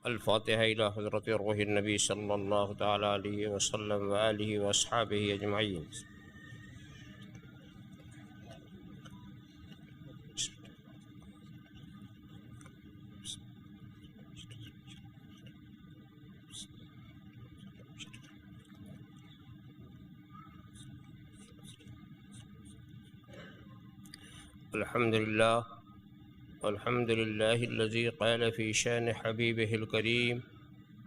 الفاتحة إلى حضرة روح النبي صلى الله تعالى عليه وسلم وآله وأصحابه أجمعين. الحمد لله الذي قال في شان حبيبه الكريم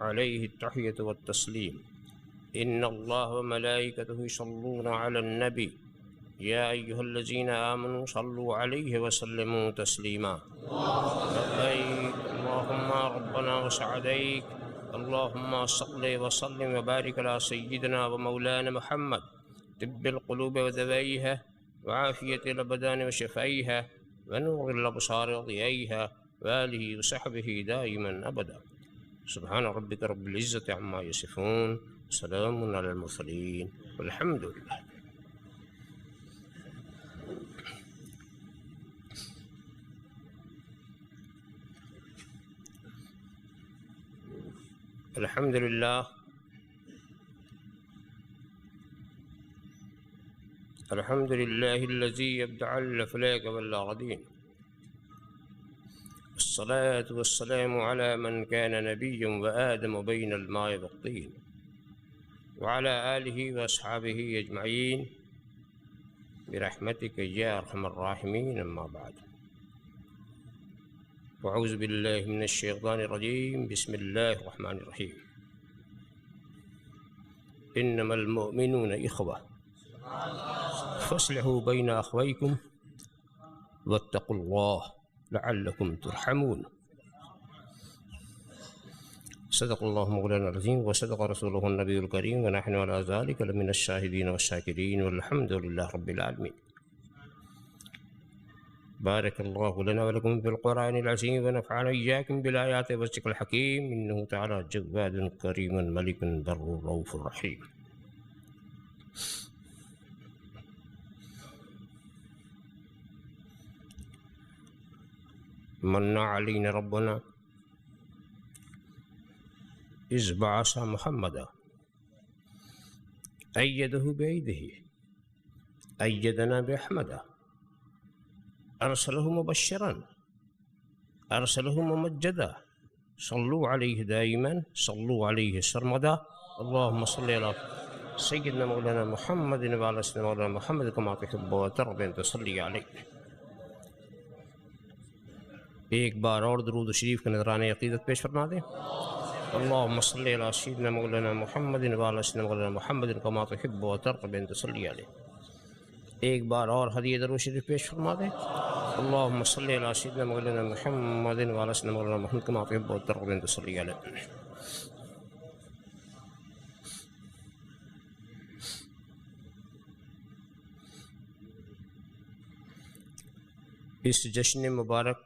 عليه التحية والتسليم: إن الله وملائكته يصلون على النبي يا أيها الذين آمنوا صلوا عليه وسلموا تسليما. لبيك اللهم ربنا وسعديك، اللهم صل وسلم وبارك على سيدنا ومولانا محمد طب القلوب ودوائها وعافية الأبدان وشفائها ونور الأبصار وضيائها وآله وصحبه دائما أبدا. سبحان ربك رب العزة عما يصفون، سلام على المرسلين، والحمد لله. الحمد لله الحمد لله الذي يبدع الأفلاك والأراضين، الصلاة والسلام على من كان نبيا وآدم بين الماء والطين، وعلى آله وأصحابه أجمعين برحمتك يا أرحم الراحمين. أما بعد، أعوذ بالله من الشيطان الرجيم. بسم الله الرحمن الرحيم. إنما المؤمنون إخوة فاصلحوا بين أخويكم واتقوا الله لعلكم ترحمون. صدق الله مولانا العظيم وصدق رسوله النبي الكريم، ونحن على ذلك لمن الشاهدين والشاكرين، والحمد لله رب العالمين. بارك الله لنا ولكم بالقرآن العظيم، ونفعنا إياكم بالآيات والذكر الحكيم، إنه تعالى جواد كريم ملك بر رؤوف رحيم. من علينا ربنا إذ بعث محمدا أيده بأيده أيدنا بأحمد، أرسله مبشرا أرسله ممجدا، صلوا عليه دائما صلوا عليه سرمدا. اللهم صل على سيدنا مولانا محمد وعلى سيدنا مولانا محمد كما تحب وترضى أن تصلي عليه. ایک بار اور درود و شریف کا نذرانہ عقیدت پیش فرما دیں. اللهم صل على سيدنا مولانا محمد وعلى سيدنا مولانا محمد كما تحب وترضى أن تصلي عليه. ایک بار اور ہدیہ درود شریف پیش فرما دیں. اللهم صل على سيدنا مولانا محمد وعلى سيدنا مولانا محمد كما تحب وترضى أن تصلي عليه. اس جشن مبارک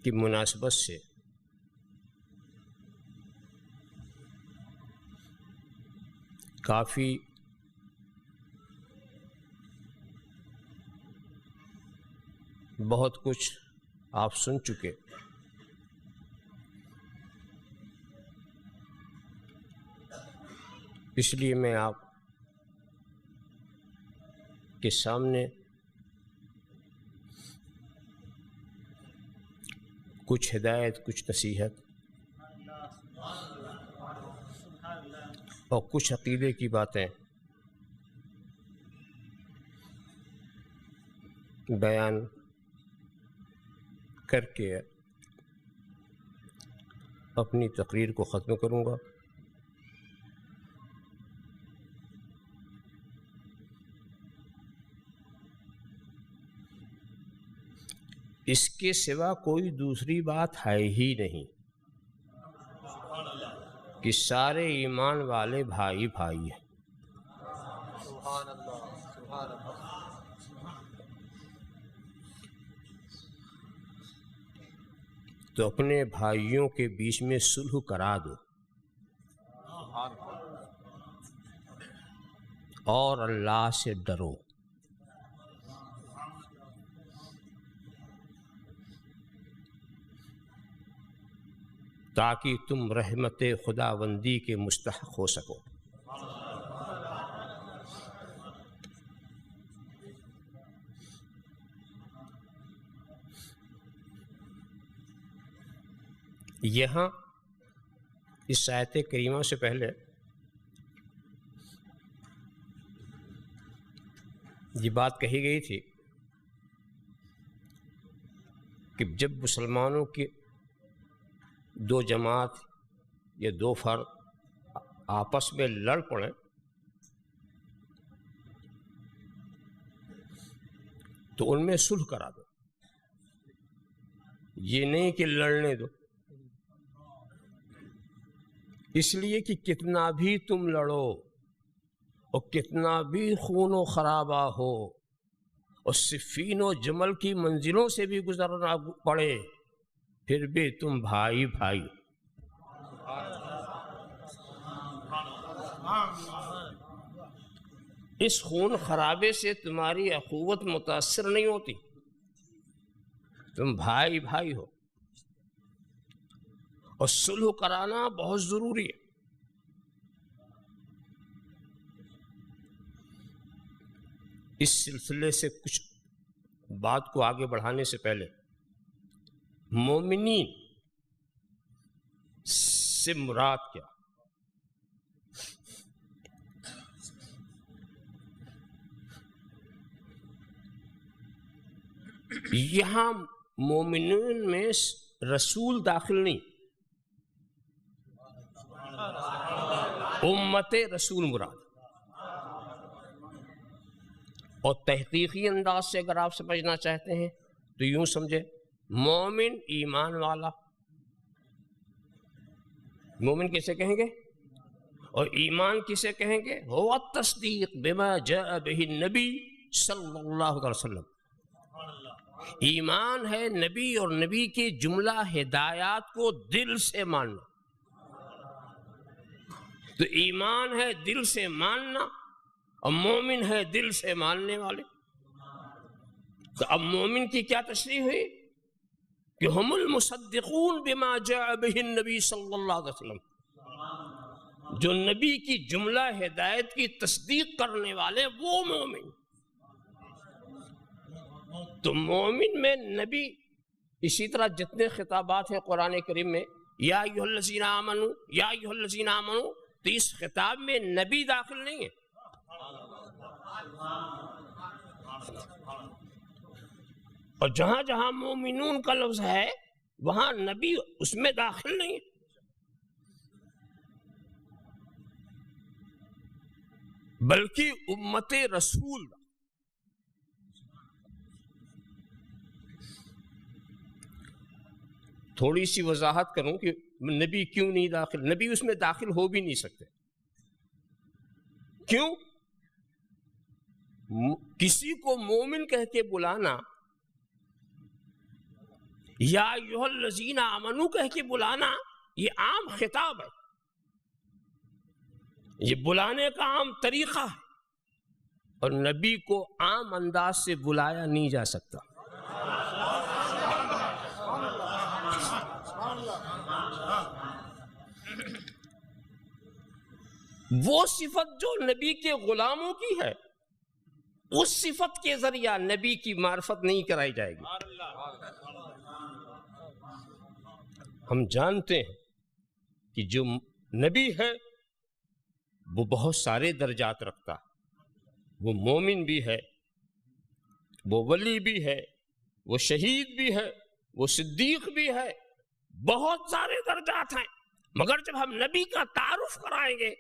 کی مناسبت سے کافی بہت کچھ آپ سن چکے. اس لیے میں آپ کے سامنے کچھ ہدایت، کچھ نصیحت اور کچھ عقیدے کی باتیں بیان کر کے اپنی تقریر کو ختم کروں گا. اس کے سوا کوئی دوسری بات ہے ہی نہیں کہ سارے ایمان والے بھائی بھائی ہیں. سبحان اللہ، سبحان اللہ. تو اپنے بھائیوں کے بیچ میں صلح کرا دو اور اللہ سے ڈرو. تاکہ تم رحمت خداوندی کے مستحق ہو سکو۔ یہاں اس آیت کریمہ سے پہلے یہ بات کہی گئی تھی کہ جب مسلمانوں کے دو جماعت یا دو فرد آپس میں لڑ پڑیں تو ان میں صلح کرا دو، یہ نہیں کہ لڑنے دو، اس لیے کہ کتنا بھی تم لڑو اور کتنا بھی خون و خرابہ ہو اور صفین و جمل کی منزلوں سے بھی گزرنا پڑے، پھر بھی تم بھائی بھائی۔ اس خون خرابے سے تمہاری اخوت متاثر نہیں ہوتی، تم بھائی بھائی ہو، اور صلح کرانا بہت ضروری ہے۔ اس سلسلے سے کچھ بات کو آگے بڑھانے سے پہلے مومنین سے مراد کیا؟ یہاں مومنین میں رسول داخل نہیں، امت رسول مراد۔ اور تحقیقی انداز سے اگر آپ سمجھنا چاہتے ہیں تو یوں سمجھے، مومن ایمان والا، مومن کسے کہیں گے اور ایمان کسے کہیں گے؟ هو التصدیق بما جاء به النبی صلی اللہ علیہ وسلم۔ ایمان ہے نبی اور نبی کی جملہ ہدایات کو دل سے ماننا، تو ایمان ہے دل سے ماننا اور مومن ہے دل سے ماننے والے۔ تو اب مومن کی کیا تشریح ہوئی کہ ہم المصدقون بما جاء به النبی صلی اللہ علیہ وسلم، جو نبی کی جملہ ہدایت کی تصدیق کرنے والے وہ مومن۔ تو مومن میں نبی، اسی طرح جتنے خطابات ہیں قرآن کریم میں، یا ایھا الذین آمنوا، یا ایھا الذین آمنوا، تو اس خطاب میں نبی داخل نہیں ہے۔ اور جہاں جہاں مومنون کا لفظ ہے وہاں نبی اس میں داخل نہیں ہے، بلکہ امت رسول۔ تھوڑی سی وضاحت کروں کہ نبی کیوں نہیں داخل؟ نبی اس میں داخل ہو بھی نہیں سکتے۔ کیوں؟ کسی کو مومن کہہ کے بلانا یا ایھا الذین آمنوا کہہ کے بلانا یہ عام خطاب ہے، یہ بلانے کا عام طریقہ ہے، اور نبی کو عام انداز سے بلایا نہیں جا سکتا۔ وہ صفت جو نبی کے غلاموں کی ہے، اس صفت کے ذریعہ نبی کی معرفت نہیں کرائی جائے گی۔ ہم جانتے ہیں کہ جو نبی ہے وہ بہت سارے درجات رکھتا ہے، وہ مومن بھی ہے، وہ ولی بھی ہے، وہ شہید بھی ہے، وہ صدیق بھی ہے، بہت سارے درجات ہیں۔ مگر جب ہم نبی کا تعارف کرائیں گے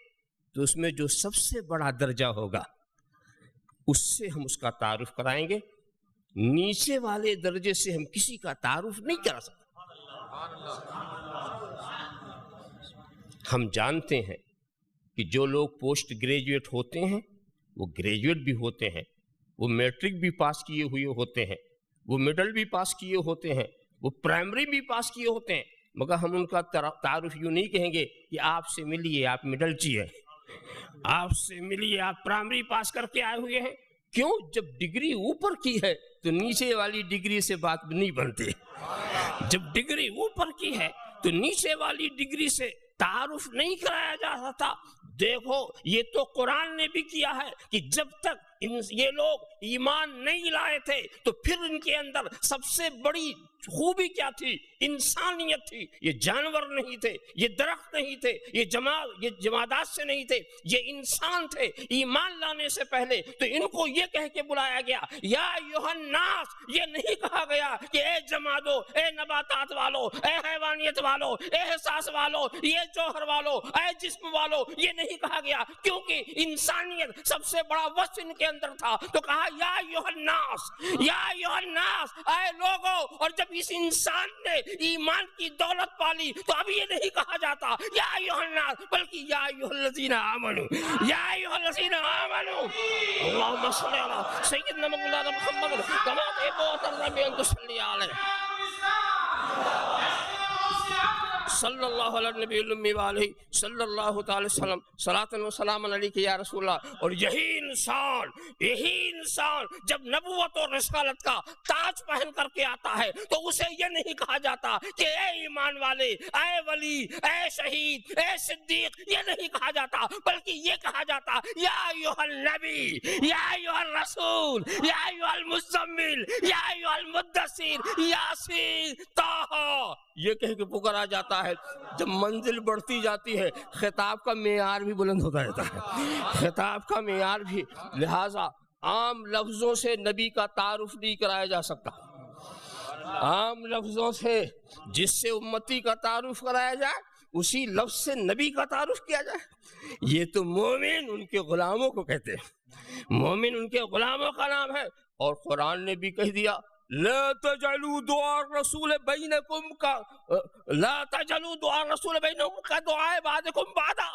تو اس میں جو سب سے بڑا درجہ ہوگا اس سے ہم اس کا تعارف کرائیں گے، نیچے والے درجے سے ہم کسی کا تعارف نہیں کرا سکتے۔ ہم جانتے ہیں کہ جو لوگ پوسٹ گریجویٹ ہوتے ہیں وہ گریجویٹ بھی ہوتے ہیں، وہ میٹرک بھی پاس کیے ہوئے ہوتے ہیں، وہ مڈل بھی پاس کیے ہوتے ہیں، وہ پرائمری بھی پاس کیے ہوتے ہیں، مگر ہم ان کا تعارف یوں نہیں کہیں گے کہ آپ سے ملیے آپ مڈل چاہیے، آپ سے ملیے آپ پرائمری پاس کر کے آئے ہوئے ہیں۔ کیوں؟ جب ڈگری اوپر کی ہے تو نیچے والی ڈگری سے بات نہیں بنتی، جب ڈگری اوپر کی ہے تو نیچے والی ڈگری سے تعارف نہیں کرایا جا سکتا. دیکھو یہ تو قرآن نے بھی کیا ہے کہ جب تک یہ لوگ ایمان نہیں لائے تھے تو پھر ان کے اندر سب سے بڑی خوبی کیا تھی؟ انسانیت تھی. یہ جانور نہیں تھے، یہ درخت نہیں تھے، یہ جمادات سے نہیں تھے، یہ انسان تھے. ایمان لانے سے پہلے تو ان کو یہ کہہ کے بلایا گیا یا ایھا الناس. یہ نہیں کہا گیا کہ اے جمادو، اے نباتات والو، اے حیوانیت والو، اے احساس والو، یہ جوہر والو، اے جسم والو. یہ نہیں کہا گیا کیونکہ انسانیت سب سے بڑا وصف ان کے اندر تھا. تو کہا یا ایھا الناس، یا ایھا الناس، اے لوگو. اور جب اس انسان نے ایمان کی دولت پالی تو اب یہ نہیں کہا جاتا یا ایھا الناس، بلکہ یا ایھا الذین آمنوا، یا ایھا الذین آمنوا. اللهم صل علی سیدنا مولانا محمد کما تحب وترضى بأن تصلي علیہ صلی اللہ علیہ نبی الامی وآلہ صلی اللہ تعالی وسلم صلاۃ و سلام علیک یا رسول اللہ. اور یہی انسان جب نبوت اور رسالت کا تاج پہن کر کے آتا ہے تو اسے یہ نہیں کہا جاتا کہ اے ایمان والے، اے ولی، اے شہید، اے صدیق. یہ نہیں کہا جاتا بلکہ یہ کہا جاتا یا ایھا النبی، یا ایھا الرسول، یا ایھا المزمل، یا ایھا المدثر، یاسین، طٰہٰ. یہ کہہ کے پکارا جاتا ہے. جب منزل بڑھتی جاتی ہے خطاب کا معیار بھی بلند ہوتا رہتا ہے، خطاب کا معیار بھی. لہٰذا عام لفظوں سے نبی کا تعارف نہیں کرایا جا سکتا. عام لفظوں سے جس سے امتی کا تعارف کرایا جائے اسی لفظ سے نبی کا تعارف کیا جائے. یہ تو مومن ان کے غلاموں کو کہتے ہیں، مومن ان کے غلاموں کا نام ہے. اور قرآن نے بھی کہہ دیا لا تجعلوا دعاء الرسول بینکم کا دعاء بعضکم بعضا.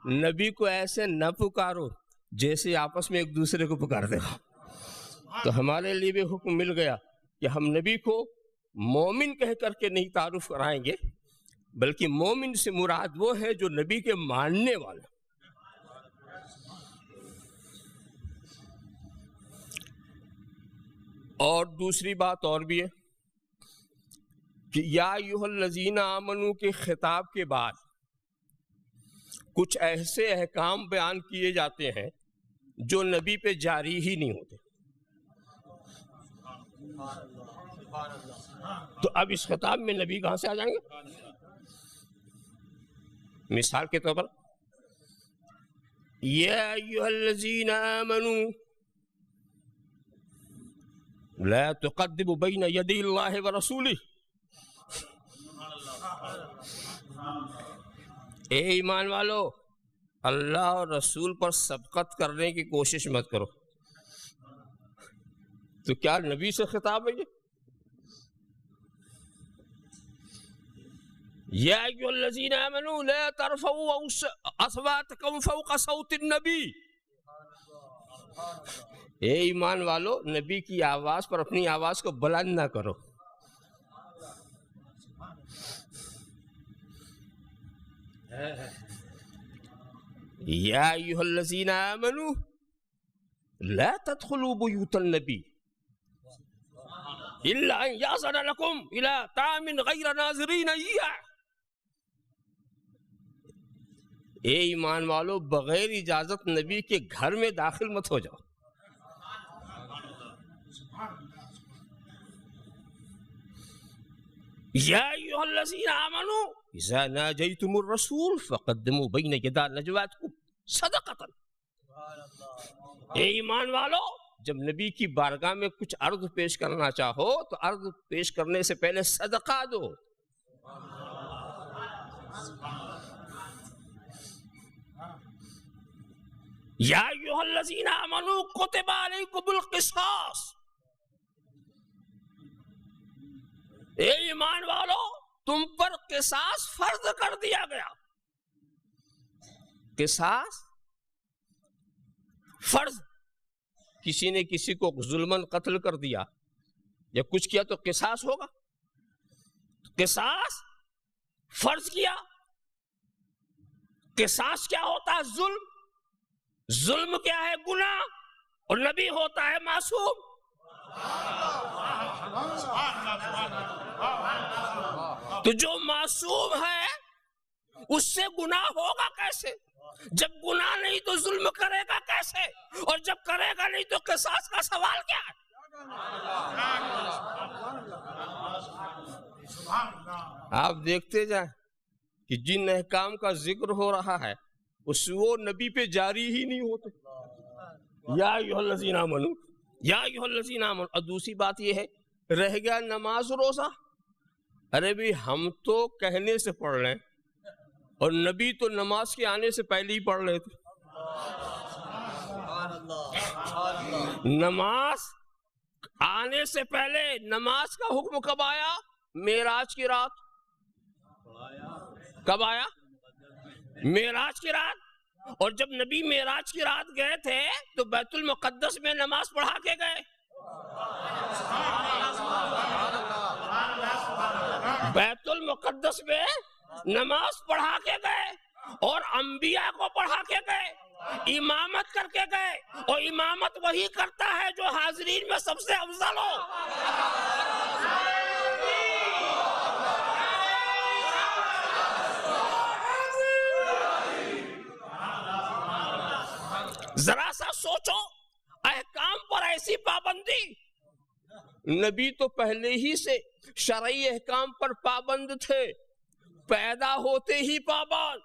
نبی کو ایسے نہ پکارو جیسے آپس میں ایک دوسرے کو پکارتے ہو. تو ہمارے لیے بھی حکم مل گیا کہ ہم نبی کو مومن کہہ کر کے نہیں تعارف کرائیں گے، بلکہ مومن سے مراد وہ ہے جو نبی کے ماننے والے. اور دوسری بات اور بھی ہے کہ یا ایھا الذین آمنوا کے خطاب کے بعد کچھ ایسے احکام بیان کیے جاتے ہیں جو نبی پہ جاری ہی نہیں ہوتے. تو اب اس خطاب میں نبی کہاں سے آ جائیں گے؟ مثال کے طور پر یا ایھا الذین آمنوا لا تقدموا بین یدی اللہ ورسولہ. اے ایمان والو، اللہ اور رسول پر سبقت کرنے کی کوشش مت کرو. تو کیا نبی سے خطاب ہے یہ؟ یا ایھا الذین آمنوا لا ترفعوا اصواتکم فوق صوت النبی. اے ایمان والو، نبی کی آواز پر اپنی آواز کو بلند نہ کرو. یا ایھا الذین آمنوا لا تدخلوا بیوت النبی الا ان یأذن لکم الی طعام غیر ناظرین ایہ. اے ایمان والو، بغیر اجازت نبی کے گھر میں داخل مت ہو جاؤ. یا ایھا الذین آمنوا اذا ناجیتم الرسول فقدموا بین یدی نجواتکم صدقۃ. اے ایمان والو، جب نبی کی بارگاہ میں کچھ عرض پیش کرنا چاہو تو عرض پیش کرنے سے پہلے صدقہ دو. یا ایھا الذین آمنوا کتب علیکم القصاص. اے ایمان والو، تم پر قصاص فرض کر دیا گیا. قصاص فرض. کسی نے کسی کو ظلماً قتل کر دیا یا کچھ کیا تو قصاص ہوگا. قصاص فرض کیا. قصاص کیا ہوتا ہے؟ ظلم. ظلم کیا ہے؟ گناہ. اور نبی ہوتا ہے معصوم. تو جو معصوم ہے اس سے گناہ ہوگا کیسے؟ جب گناہ نہیں تو ظلم کرے گا کیسے؟ اور جب کرے گا نہیں تو قصاص کا سوال کیا ہے؟ آپ دیکھتے جائیں کہ جن احکام کا ذکر ہو رہا ہے وہ نبی پہ جاری ہی نہیں ہوتے. یا ایھا الذین آمنو، یا ایھا الذین آمنو. اور دوسری بات یہ ہے، رہ گیا نماز روزہ. ارے بھی ہم تو کہنے سے پڑھ رہے ہیں اور نبی تو نماز کے آنے سے پہلے ہی پڑھ رہے تھے. نماز آنے سے پہلے نماز کا حکم کب آیا؟ معراج کی رات. کب آیا؟ معراج کی رات. اور جب نبی معراج کی رات گئے تھے تو بیت المقدس میں نماز پڑھا کے گئے. بیت المقدس میں نماز پڑھا کے گئے اور انبیاء کو پڑھا کے گئے، امامت کر کے گئے. اور امامت وہی کرتا ہے جو حاضرین میں سب سے افضل ہو. ذرا سا سوچو، احکام پر ایسی پابندی. نبی تو پہلے ہی سے شرعی احکام پر پابند تھے، پیدا ہوتے ہی پابند،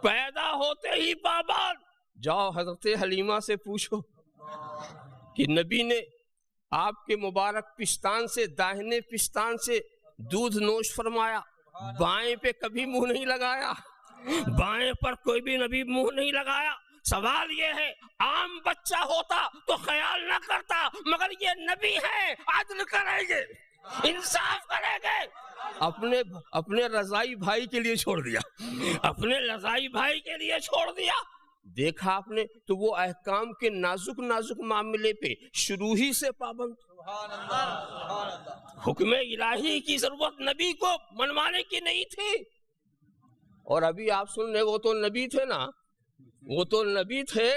پیدا ہوتے ہی پابند. جاؤ حضرت حلیمہ سے پوچھو کہ نبی نے آپ کے مبارک پستان سے، داہنے پستان سے دودھ نوش فرمایا، بائیں پہ کبھی منہ نہیں لگایا، بائیں پر کوئی بھی نبی منہ نہیں لگایا. سوال یہ ہے، عام بچہ ہوتا تو خیال نہ کرتا، مگر یہ نبی ہے، عدل کریں گے، انصاف کریں گے. اپنے رضائی بھائی کے لیے چھوڑ دیا، اپنے رضائی بھائی کے لیے چھوڑ دیا. دیکھا آپ نے تو وہ احکام کے نازک نازک معاملے پہ شروع ہی سے پابند. حکم الہی کی ضرورت نبی کو منوانے کی نہیں تھی. اور ابھی آپ سن رہے، وہ تو نبی تھے نا، وہ تو نبی تھے.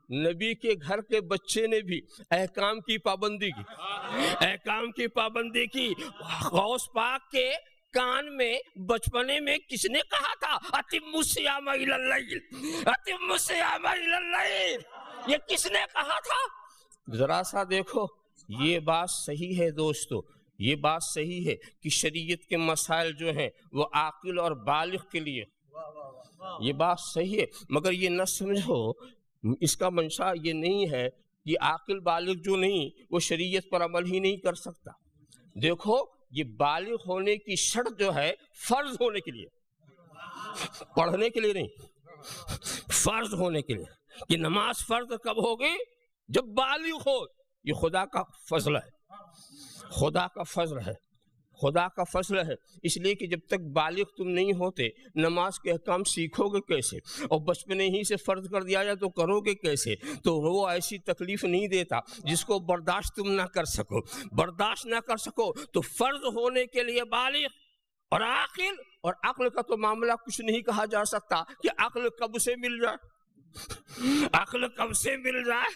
نبی کے گھر کے بچے نے بھی احکام کی پابندی کی، احکام کی پابندی کی. غوث پاک کے کان میں بچپنے میں کس نے کہا تھا اتم الصیام الی اللیل، اتم الصیام الی اللیل؟ یہ کس نے کہا تھا؟ ذرا سا دیکھو، یہ بات صحیح ہے دوستو، یہ بات صحیح ہے کہ شریعت کے مسائل جو ہیں وہ عاقل اور بالغ کے لیے، یہ بات صحیح ہے. مگر یہ نہ سمجھو، اس کا منشا یہ نہیں ہے کہ عاقل بالغ جو نہیں وہ شریعت پر عمل ہی نہیں کر سکتا. دیکھو، یہ بالغ ہونے کی شرط جو ہے فرض ہونے کے لیے، پڑھنے کے لیے نہیں، فرض ہونے کے لیے. کہ نماز فرض کب ہوگی؟ جب بالغ ہو. یہ خدا کا فضل ہے، خدا کا فضل ہے، خدا کا فضل ہے. اس لیے کہ جب تک بالغ تم نہیں ہوتے نماز کے احکام سیکھو گے کیسے؟ اور بچپنے ہی سے فرض کر دیا جائے تو کرو گے کیسے؟ تو وہ ایسی تکلیف نہیں دیتا جس کو برداشت تم نہ کر سکو. برداشت نہ کر سکو تو فرض ہونے کے لیے بالغ اور عاقل. اور عقل کا تو معاملہ کچھ نہیں کہا جا سکتا کہ عقل کب سے مل جائے، عقل کب سے مل جائے.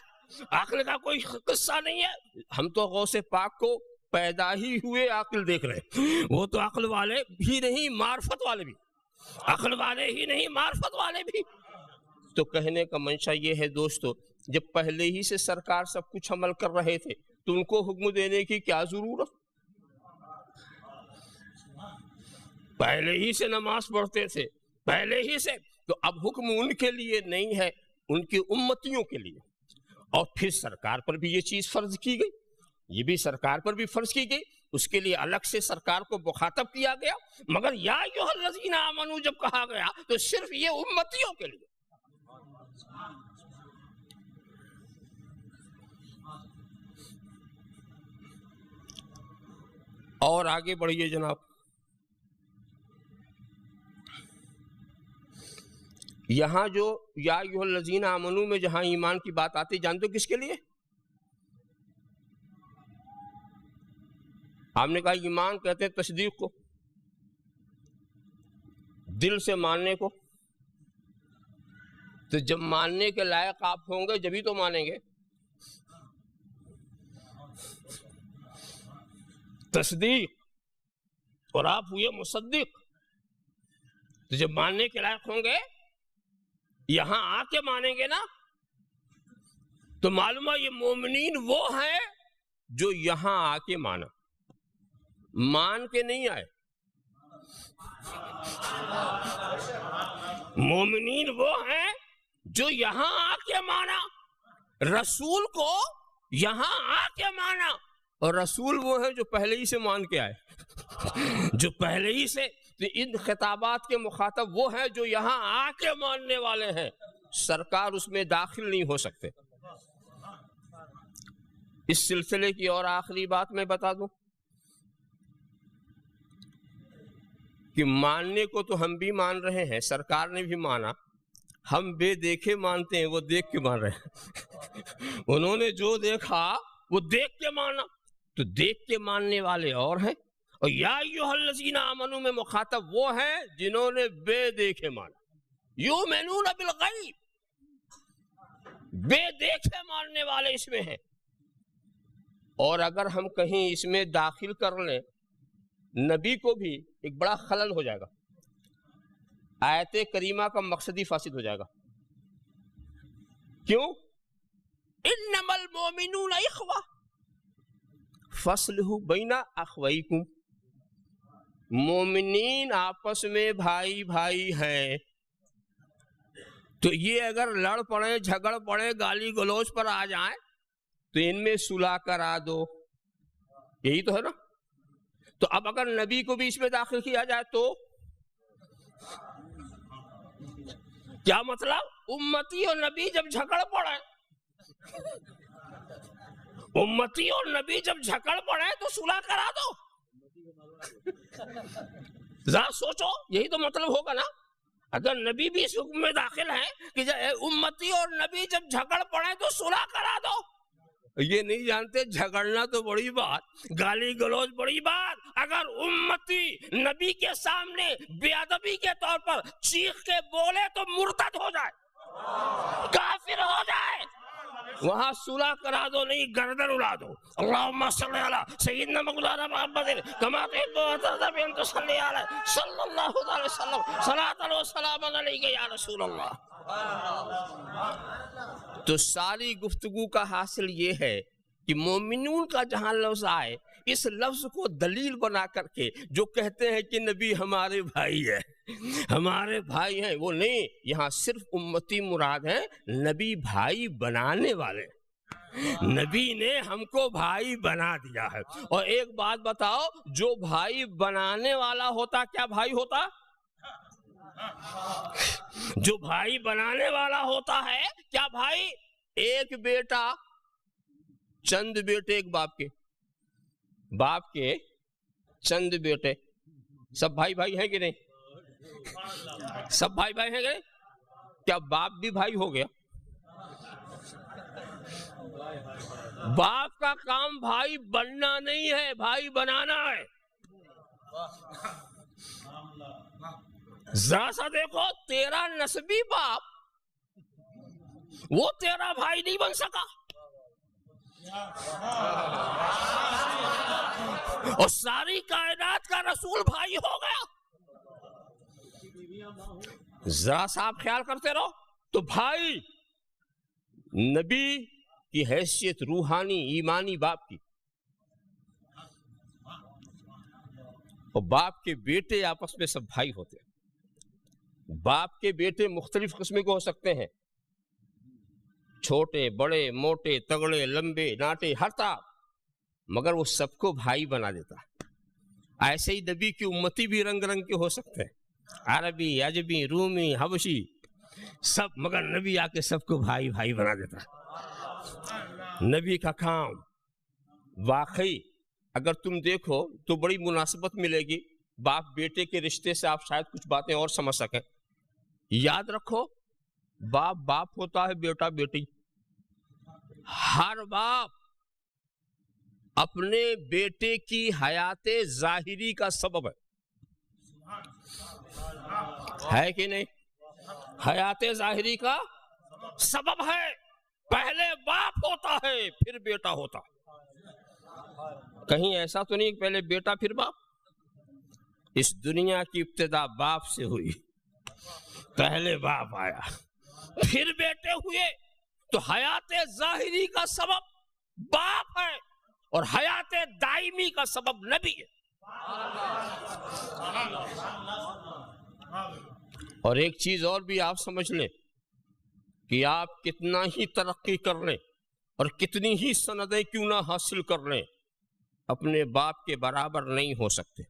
عقل کا کوئی قصہ نہیں ہے. ہم تو غوث پاک کو پیدا ہی ہوئے عقل دیکھ رہے، وہ تو عقل والے بھی نہیں، معرفت والے بھی، عقل والے ہی نہیں، معرفت والے بھی. تو کہنے کا منشا یہ ہے دوستو، جب پہلے ہی سے سرکار سب کچھ عمل کر رہے تھے تو ان کو حکم دینے کی کیا ضرورت؟ پہلے ہی سے نماز پڑھتے تھے، پہلے ہی سے. تو اب حکم ان کے لیے نہیں ہے، ان کی امتیوں کے لیے. اور پھر سرکار پر بھی یہ چیز فرض کی گئی، یہ بھی سرکار پر بھی فرض کی گئی. اس کے لیے الگ سے سرکار کو مخاطب کیا گیا. مگر یا ایھا الذین آمنو جب کہا گیا تو صرف یہ امتیوں کے لیے. اور آگے بڑھیے جناب. یہاں جو یا ایھا الذین آمنو میں جہاں ایمان کی بات آتی، جانتے ہو کس کے لیے؟ آپ نے کہا ایمان کہتے ہیں تصدیق کو، دل سے ماننے کو. تو جب ماننے کے لائق آپ ہوں گے جبھی تو مانیں گے. تصدیق اور آپ ہوئے مصدق، تو جب ماننے کے لائق ہوں گے یہاں آ کے مانیں گے نا، تو معلوم ہے یہ مومنین وہ ہیں جو یہاں آ کے مانا، مان کے نہیں آئے۔ مومنین وہ ہیں جو یہاں آ کے مانا، رسول کو یہاں آ کے مانا، اور رسول وہ ہیں جو پہلے ہی سے مان کے آئے، جو پہلے ہی سے۔ تو ان خطابات کے مخاطب وہ ہیں جو یہاں آ کے ماننے والے ہیں، سرکار اس میں داخل نہیں ہو سکتے۔ اس سلسلے کی اور آخری بات میں بتا دوں کہ ماننے کو تو ہم بھی مان رہے ہیں، سرکار نے بھی مانا، ہم بے دیکھے مانتے ہیں، وہ دیکھ کے مان رہے ہیں۔ انہوں نے جو دیکھا وہ دیکھ کے مانا، تو دیکھ کے ماننے والے اور ہیں، اور یا ایھا الذین آمنوا میں مخاطب وہ ہیں جنہوں نے بے دیکھے مانا، یؤمنون بالغیب، بے دیکھے ماننے والے اس میں ہیں۔ اور اگر ہم کہیں اس میں داخل کر لیں نبی کو بھی، ایک بڑا خلل ہو جائے گا، آیت کریمہ کا مقصد ہی فاسد ہو جائے گا۔ کیوں؟ انما المؤمنون اخوہ فاصلحوا بین اخویکم، مومنین آپس میں بھائی بھائی ہیں، تو یہ اگر لڑ پڑے، جھگڑ پڑے، گالی گلوچ پر آ جائیں تو ان میں صلح کرا دو، یہی تو ہے نا۔ تو اب اگر نبی کو بھی اس میں داخل کیا جائے تو کیا مطلب؟ امتی اور نبی جب جھگڑ پڑے، امتی اور نبی جب جھگڑ پڑے تو صلح کرا دو، ذرا سوچو، یہی تو مطلب ہوگا نا۔ اگر نبی بھی اس حکم میں داخل ہے کہ امتی اور نبی جب جھگڑ پڑے تو صلح کرا دو، یہ نہیں جانتے جھگڑنا تو بڑی بات، گالی گلوچ بڑی بات، اگر امتی نبی کے سامنے بے ادبی کے طور پر چیخ کے بولے تو مرتد ہو جائے، کافر ہو جائے، وہاں صلح کرا دو، نہیں گردن اڑا دو۔ اللہم صلی علی سیدنا مولانا محمد کما تحب و ترضى ان تصلی علی صلی اللہ علیہ وسلم صلاۃ و سلام علیک یا رسول اللہ۔ تو ساری گفتگو کا حاصل یہ ہے کہ مومنون کا جہاں لفظ آئے، اس لفظ کو دلیل بنا کر کے جو کہتے ہیں کہ نبی ہمارے بھائی ہے، ہمارے بھائی ہیں، وہ نہیں، یہاں صرف امتی مراد ہیں، نبی بھائی بنانے والے، نبی نے ہم کو بھائی بنا دیا ہے۔ اور ایک بات بتاؤ، جو بھائی بنانے والا ہوتا کیا بھائی ہوتا؟ جو بھائی بنانے والا ہوتا ہے کیا بھائی؟ ایک بیٹا، چند بیٹے ایک باپ کے چند بیٹے، سب بھائی بھائی ہیں کہ نہیں؟ سب بھائی بھائی ہیں کہ نہیں؟ کیا باپ بھی بھائی ہو گیا؟ باپ کا کام بھائی بننا نہیں ہے، بھائی بنانا ہے۔ ذرا سا دیکھو، تیرا نسبی باپ وہ تیرا بھائی نہیں بن سکا، اور ساری کائنات کا رسول بھائی ہو گیا۔ ذرا سا آپ خیال کرتے رہو، تو بھائی نبی کی حیثیت روحانی ایمانی باپ کی، اور باپ کے بیٹے آپس میں سب بھائی ہوتے ہیں۔ باپ کے بیٹے مختلف قسم کے ہو سکتے ہیں، چھوٹے، بڑے، موٹے، تگڑے، لمبے، ناٹے، ہر طرح، مگر وہ سب کو بھائی بنا دیتا ہے۔ ایسے ہی نبی کی امتی بھی رنگ رنگ کے ہو سکتے ہیں، عربی، عجمی، رومی، حبشی، سب، مگر نبی آ کے سب کو بھائی بھائی بنا دیتا ہے۔ نبی کا کام واقعی اگر تم دیکھو تو بڑی مناسبت ملے گی، باپ بیٹے کے رشتے سے آپ شاید کچھ باتیں اور سمجھ سکیں۔ یاد رکھو، باپ ہوتا ہے، بیٹا بیٹی، ہر باپ اپنے بیٹے کی حیات ظاہری کا سبب ہے کہ نہیں؟ حیات ظاہری کا سبب ہے، پہلے باپ ہوتا ہے پھر بیٹا ہوتا، کہیں ایسا تو نہیں پہلے بیٹا پھر باپ؟ اس دنیا کی ابتدا باپ سے ہوئی، پہلے باپ آیا پھر بیٹے ہوئے، تو حیات ظاہری کا سبب باپ ہے اور حیات دائمی کا سبب نبی ہے۔ اور ایک چیز اور بھی آپ سمجھ لیں کہ آپ کتنا ہی ترقی کر لیں اور کتنی ہی سندیں کیوں نہ حاصل کر لیں، اپنے باپ کے برابر نہیں ہو سکتے۔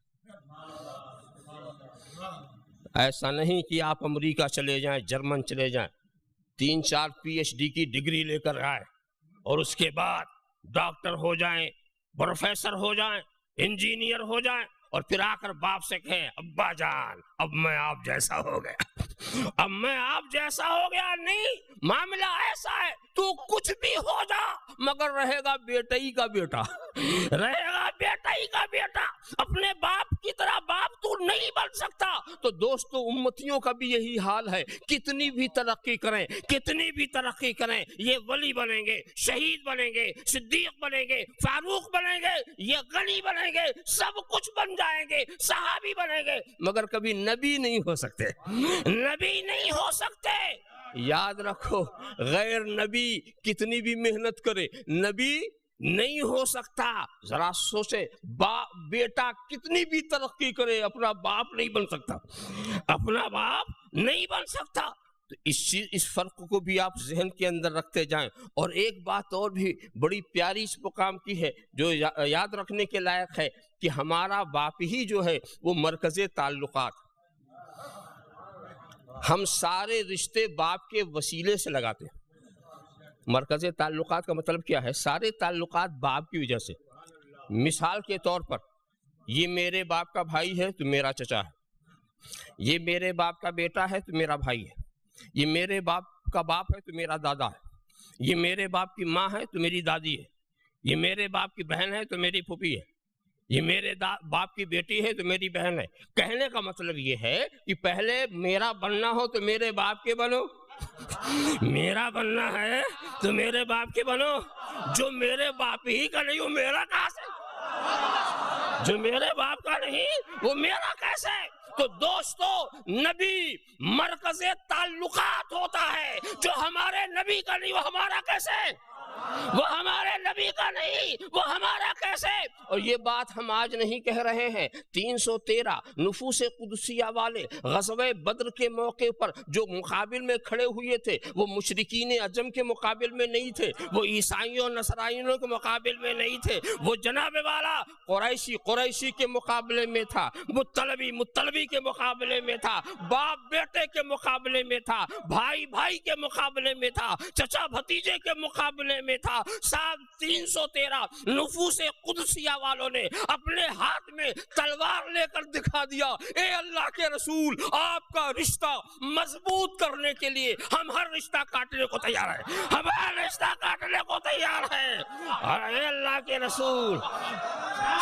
ایسا نہیں کہ آپ امریکہ چلے جائیں، جرمن چلے جائیں، 3-4 PhD کی ڈگری لے کر آئے اور اس کے بعد ڈاکٹر ہو جائیں، پروفیسر ہو جائیں، انجینئر ہو جائیں، اور پھر آ کر باپ سے کہیں ابا جان اب میں آپ جیسا ہو گیا، اب میں آپ جیسا ہو گیا۔ نہیں، معاملہ ایسا ہے تو کچھ بھی ہو جا مگر رہے گا بیٹا ہی کا بیٹا، رہے گا بیٹا ہی کا بیٹا، اپنے باپ کی طرح باپ تو نہیں بن سکتا۔ تو دوستو، امتیوں کا بھی یہی حال ہے، کتنی بھی ترقی کریں، کتنی بھی ترقی کریں، یہ ولی بنیں گے، شہید بنیں گے، صدیق بنیں گے، فاروق بنیں گے، یہ غنی بنیں گے، سب کچھ بن جائیں گے، صحابی بنیں گے، مگر کبھی نبی نہیں ہو سکتے، نبی نہیں ہو سکتے۔ یاد رکھو، غیر نبی کتنی بھی محنت کرے نبی نہیں ہو سکتا۔ ذرا سوچے، بیٹا کتنی بھی ترقی کرے اپنا باپ نہیں بن سکتا، اپنا باپ نہیں بن سکتا۔ تو اس فرق کو بھی آپ ذہن کے اندر رکھتے جائیں۔ اور ایک بات اور بھی بڑی پیاری اس مقام کی ہے جو یاد رکھنے کے لائق ہے کہ ہمارا باپ ہی جو ہے وہ مرکز تعلقات، ہم سارے رشتے باپ کے وسیلے سے لگاتے ہیں۔ مرکز تعلقات کا مطلب کیا ہے؟ سارے تعلقات باپ کی وجہ سے۔ مثال کے طور پر، یہ میرے باپ کا بھائی ہے تو میرا چچا ہے، یہ میرے باپ کا بیٹا ہے تو میرا بھائی ہے، یہ میرے باپ کا باپ ہے تو میرا دادا ہے، یہ میرے باپ کی ماں ہے تو میری دادی ہے، یہ میرے باپ کی بہن ہے تو میری پھوپھی ہے، یہ میرے باپ کی بیٹی ہے تو میری بہن ہے۔ کہنے کا مطلب یہ ہے کہ پہلے میرا بننا ہو تو میرے باپ کے بنو، میرا بننا ہے تو میرے باپ کے بنو۔ جو میرے باپ ہی کا نہیں وہ میرا کہاں سے؟ جو میرے باپ کا نہیں وہ میرا کیسے؟ تو دوستو، نبی مرکز تعلقات ہوتا ہے، جو ہمارے نبی کا نہیں وہ ہمارا کیسے؟ وہ ہمارے نبی کا نہیں وہ ہمارا کیسے؟ اور یہ بات ہم آج نہیں کہہ رہے ہیں۔ 313 نفوس قدسیہ والے غزوہ بدر کے موقع پر جو مقابل میں کھڑے ہوئے تھے وہ مشرکین عجم کے مقابل میں نہیں تھے، وہ عیسائیوں نصرانیوں کے مقابل میں نہیں تھے، وہ جناب والا قریشی کے مقابلے میں تھا، مطلبی کے مقابلے میں تھا، باپ بیٹے کے مقابلے میں تھا، بھائی بھائی کے مقابلے میں تھا، چچا بھتیجے کے مقابلے میں تھا۔ 313 نفوس قدسیہ والوں نے اپنے ہاتھ میں تلوار لے کر دکھا دیا، اے اللہ کے رسول، آپ کا رشتہ مضبوط کرنے کے لیے ہم ہر رشتہ کاٹنے کو تیار ہیں، ہم ہر رشتہ کاٹنے کو تیار ہیں۔ اور اے اللہ کے رسول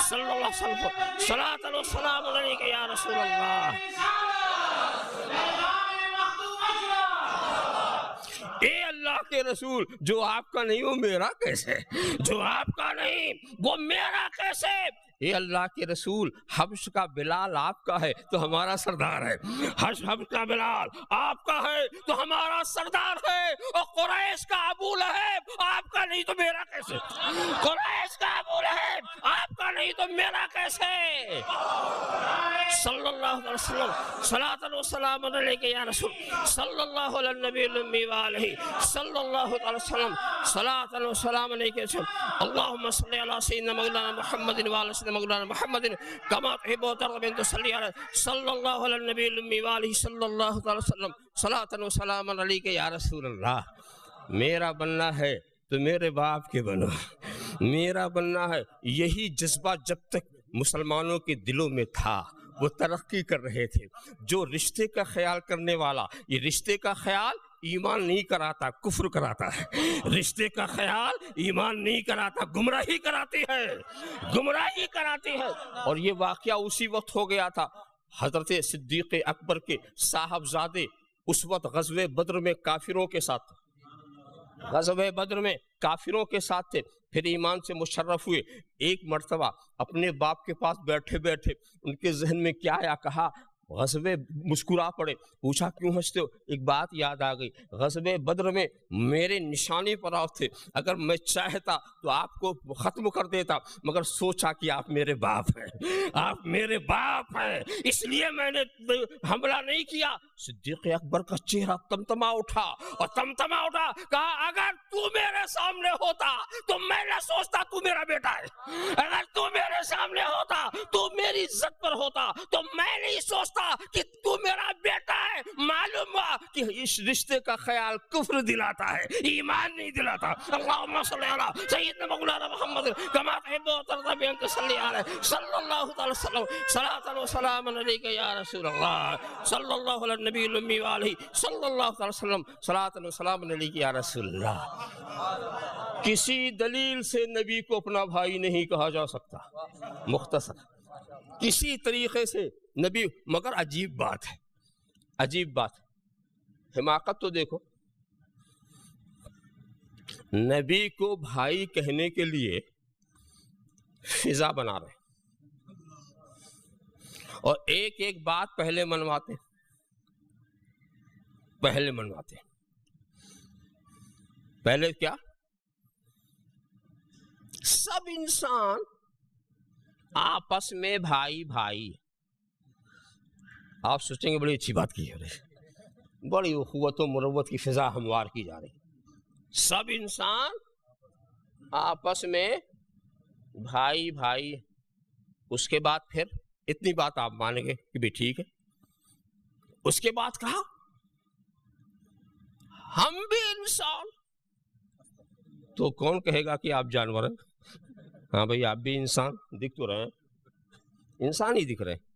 صلی اللہ علیہ وسلم، صلاۃ و سلام علیک یا رسول اللہ، اے اللہ کے رسول، جو آپ کا نہیں وہ میرا کیسے؟ جو آپ کا نہیں وہ میرا کیسے؟ اے اللہ کے رسول، حبش کا بلال آپ کا ہے تو ہمارا سردار ہے، حبش کا بلال آپ کا ہے تو ہمارا سردار ہے، اور قریش کا ابو لہب آپ کا نہیں تو میرا کیسے؟ قریش کا ابو لہب آپ کا نہیں تو میرا کیسے؟ صلی اللہ علیہ وسلم، صلاۃ و سلام علیک یا رسول، صلی اللہ علی النبی الامی وآلہ صلی اللہ علیہ وسلم، صلاۃ و سلام علیک یا رسول، اللہم صلی علی سیدنا مولانا محمد وعلی سیدنا مولانا محمد کما تحب و ترضى ان تصلی علی صلی اللہ علی النبی الامی وآلہ صلی اللہ علیہ وسلم، صلاۃ و سلام علیک یا رسول اللہ۔ میرا بننا ہے تو میرے باپ کے بنو، میرا بننا ہے۔ یہی جذبہ جب تک مسلمانوں کے دلوں میں تھا وہ ترقی کر رہے تھے۔ جو رشتے کا خیال کرنے والا، یہ رشتے کا خیال ایمان نہیں کراتا، کفر کراتا ہے، رشتے کا خیال ایمان نہیں کراتا، گمراہی کراتی ہے، گمراہی کراتی ہے۔ اور یہ واقعہ اسی وقت ہو گیا تھا، حضرت صدیق اکبر کے صاحبزادے اس وقت غزوہ بدر میں کافروں کے ساتھ، غزوہ بدر میں کافروں کے ساتھ تھے۔ پھر ایمان سے مشرف ہوئے. ایک مرتبہ اپنے باپ کے پاس بیٹھے بیٹھے ان کے ذہن میں کیا آیا, کہا غزوہ, مسکرا پڑے, پوچھا کیوں ہنستے ہو؟ ایک بات یاد آ گئی, غزوہ بدر میں میرے نشانے پر آپ تھے, اگر میں چاہتا تو آپ کو ختم کر دیتا, مگر سوچا کہ آپ میرے باپ ہیں, آپ میرے باپ ہیں, اس لیے میں نے حملہ نہیں کیا. صدیق اکبر کا چہرہ تمتما اٹھا اور تمتما اٹھا, کہا اگر تو میرے سامنے ہوتا تو میں نہ سوچتا تو میرا بیٹا ہے, اگر تو میرے سامنے ہوتا تو میری عزت پر ہوتا تو میں نہیں سوچتا کہ تو میرا بیٹا ہے. معلوم ہوا کہ اس رشتے کا خیال کفر دلاتا ہے, ایمان نہیں دلاتا. اللہم صلی علی سیدنا مولانا محمد کما تحب و ترضى بأن تصلي علیہ صلی اللہ تعالی وسلم صلاۃ و سلام علیک یا رسول اللہ صلی اللہ علی النبی الامی وآلہ صلی اللہ تعالی وسلم صلاۃ و سلام علیک یا رسول اللہ. کسی دلیل سے نبی کو اپنا بھائی نہیں کہا جا سکتا, مختصر کسی طریقے سے نبی. مگر عجیب بات ہے, عجیب بات, حماقت تو دیکھو, نبی کو بھائی کہنے کے لیے فضا بنا رہے اور ایک ایک بات پہلے منواتے, پہلے منواتے. پہلے کیا, سب انسان آپس میں بھائی بھائی. آپ سوچیں گے بڑی اچھی بات کی ہے, بڑی اخوت و مروت کی فضا ہموار کی جا رہی. سب انسان آپس میں بھائی بھائی. اس کے بعد پھر اتنی بات آپ مانیں گے کہ بھی ٹھیک ہے. اس کے بعد کہا ہم بھی انسان. تو کون کہے گا کہ آپ جانور ہیں؟ ہاں بھائی آپ بھی انسان دکھ تو رہے ہیں, انسان ہی دکھ رہے ہیں.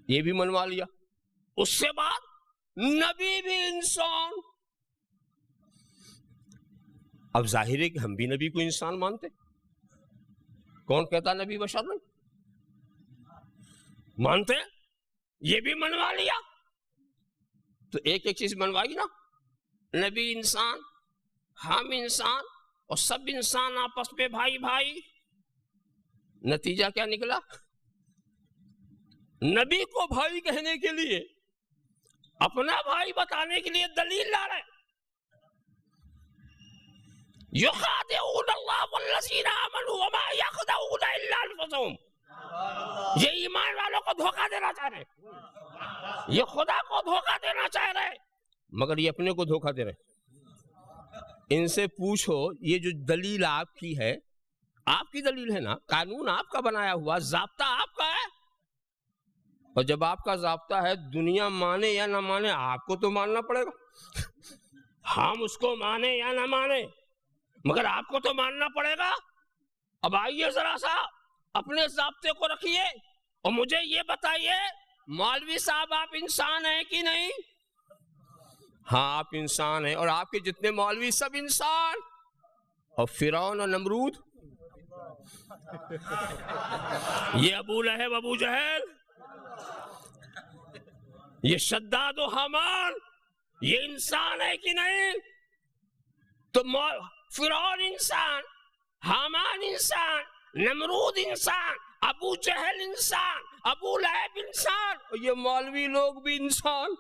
یہ بھی منوا لیا. اس سے بعد نبی بھی انسان. اب ظاہر ہے کہ ہم بھی نبی کو انسان مانتے. کون کہتا نبی بشر نہیں مانتے؟ یہ بھی منوا لیا. تو ایک ایک چیز منوائی نا, نبی انسان, ہم انسان, اور سب انسان آپس میں بھائی بھائی. نتیجہ کیا نکلا؟ نبی کو بھائی کہنے کے لیے, اپنا بھائی بتانے کے لیے دلیل لا رہے. یخادعون اللہ والذین آمنوا وما یخدعون الا انفسهم. یہ ایمان والوں کو دھوکہ دینا چاہ رہے, یہ خدا کو دھوکہ دینا چاہ رہے, مگر یہ اپنے کو دھوکہ دے رہے. ان سے پوچھو یہ جو دلیل آپ کی ہے, آپ کی دلیل ہے نا, قانون آپ کا بنایا ہوا, ضابطہ آپ کا ہے, اور جب آپ کا ضابطہ ہے دنیا مانے یا نہ مانے آپ کو تو ماننا پڑے گا. ہم اس کو مانے یا نہ مانے مگر آپ کو تو ماننا پڑے گا. اب آئیے ذرا سا اپنے ضابطے کو رکھیے اور مجھے یہ بتائیے مولوی صاحب آپ انسان ہیں کہ نہیں؟ ہاں آپ انسان ہیں, اور آپ کے جتنے مولوی سب انسان. اور فرعون اور نمرود, یہ ابو لہب ابو جہل, یہ شداد و حامان, یہ انسان ہے کہ نہیں؟ تو فرعون انسان, حامان انسان, نمرود انسان, ابو جہل انسان, ابو لہب انسان, اور یہ مولوی لوگ بھی انسان,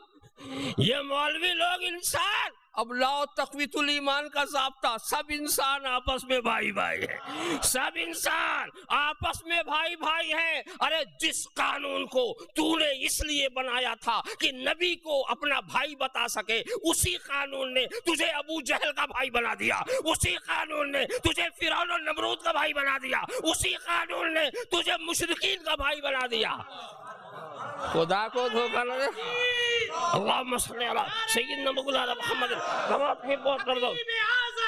یہ مولوی لوگ انسان. اب لاؤ تقویت الایمان کا ضابطہ, سب انسان آپس میں بھائی بھائی ہے, سب انسان آپس میں بھائی بھائی ہے. ارے جس قانون کو تو نے اس لیے بنایا تھا کہ نبی کو اپنا بھائی بتا سکے, اسی قانون نے تجھے ابو جہل کا بھائی بنا دیا, اسی قانون نے تجھے فرعون اور نمرود کا بھائی بنا دیا, اسی قانون نے تجھے مشرکین کا بھائی بنا دیا. خدا کو دھوکہ نہ دے. اللہم صلی علی سیدنا مولانا محمد کما تحب و ترضى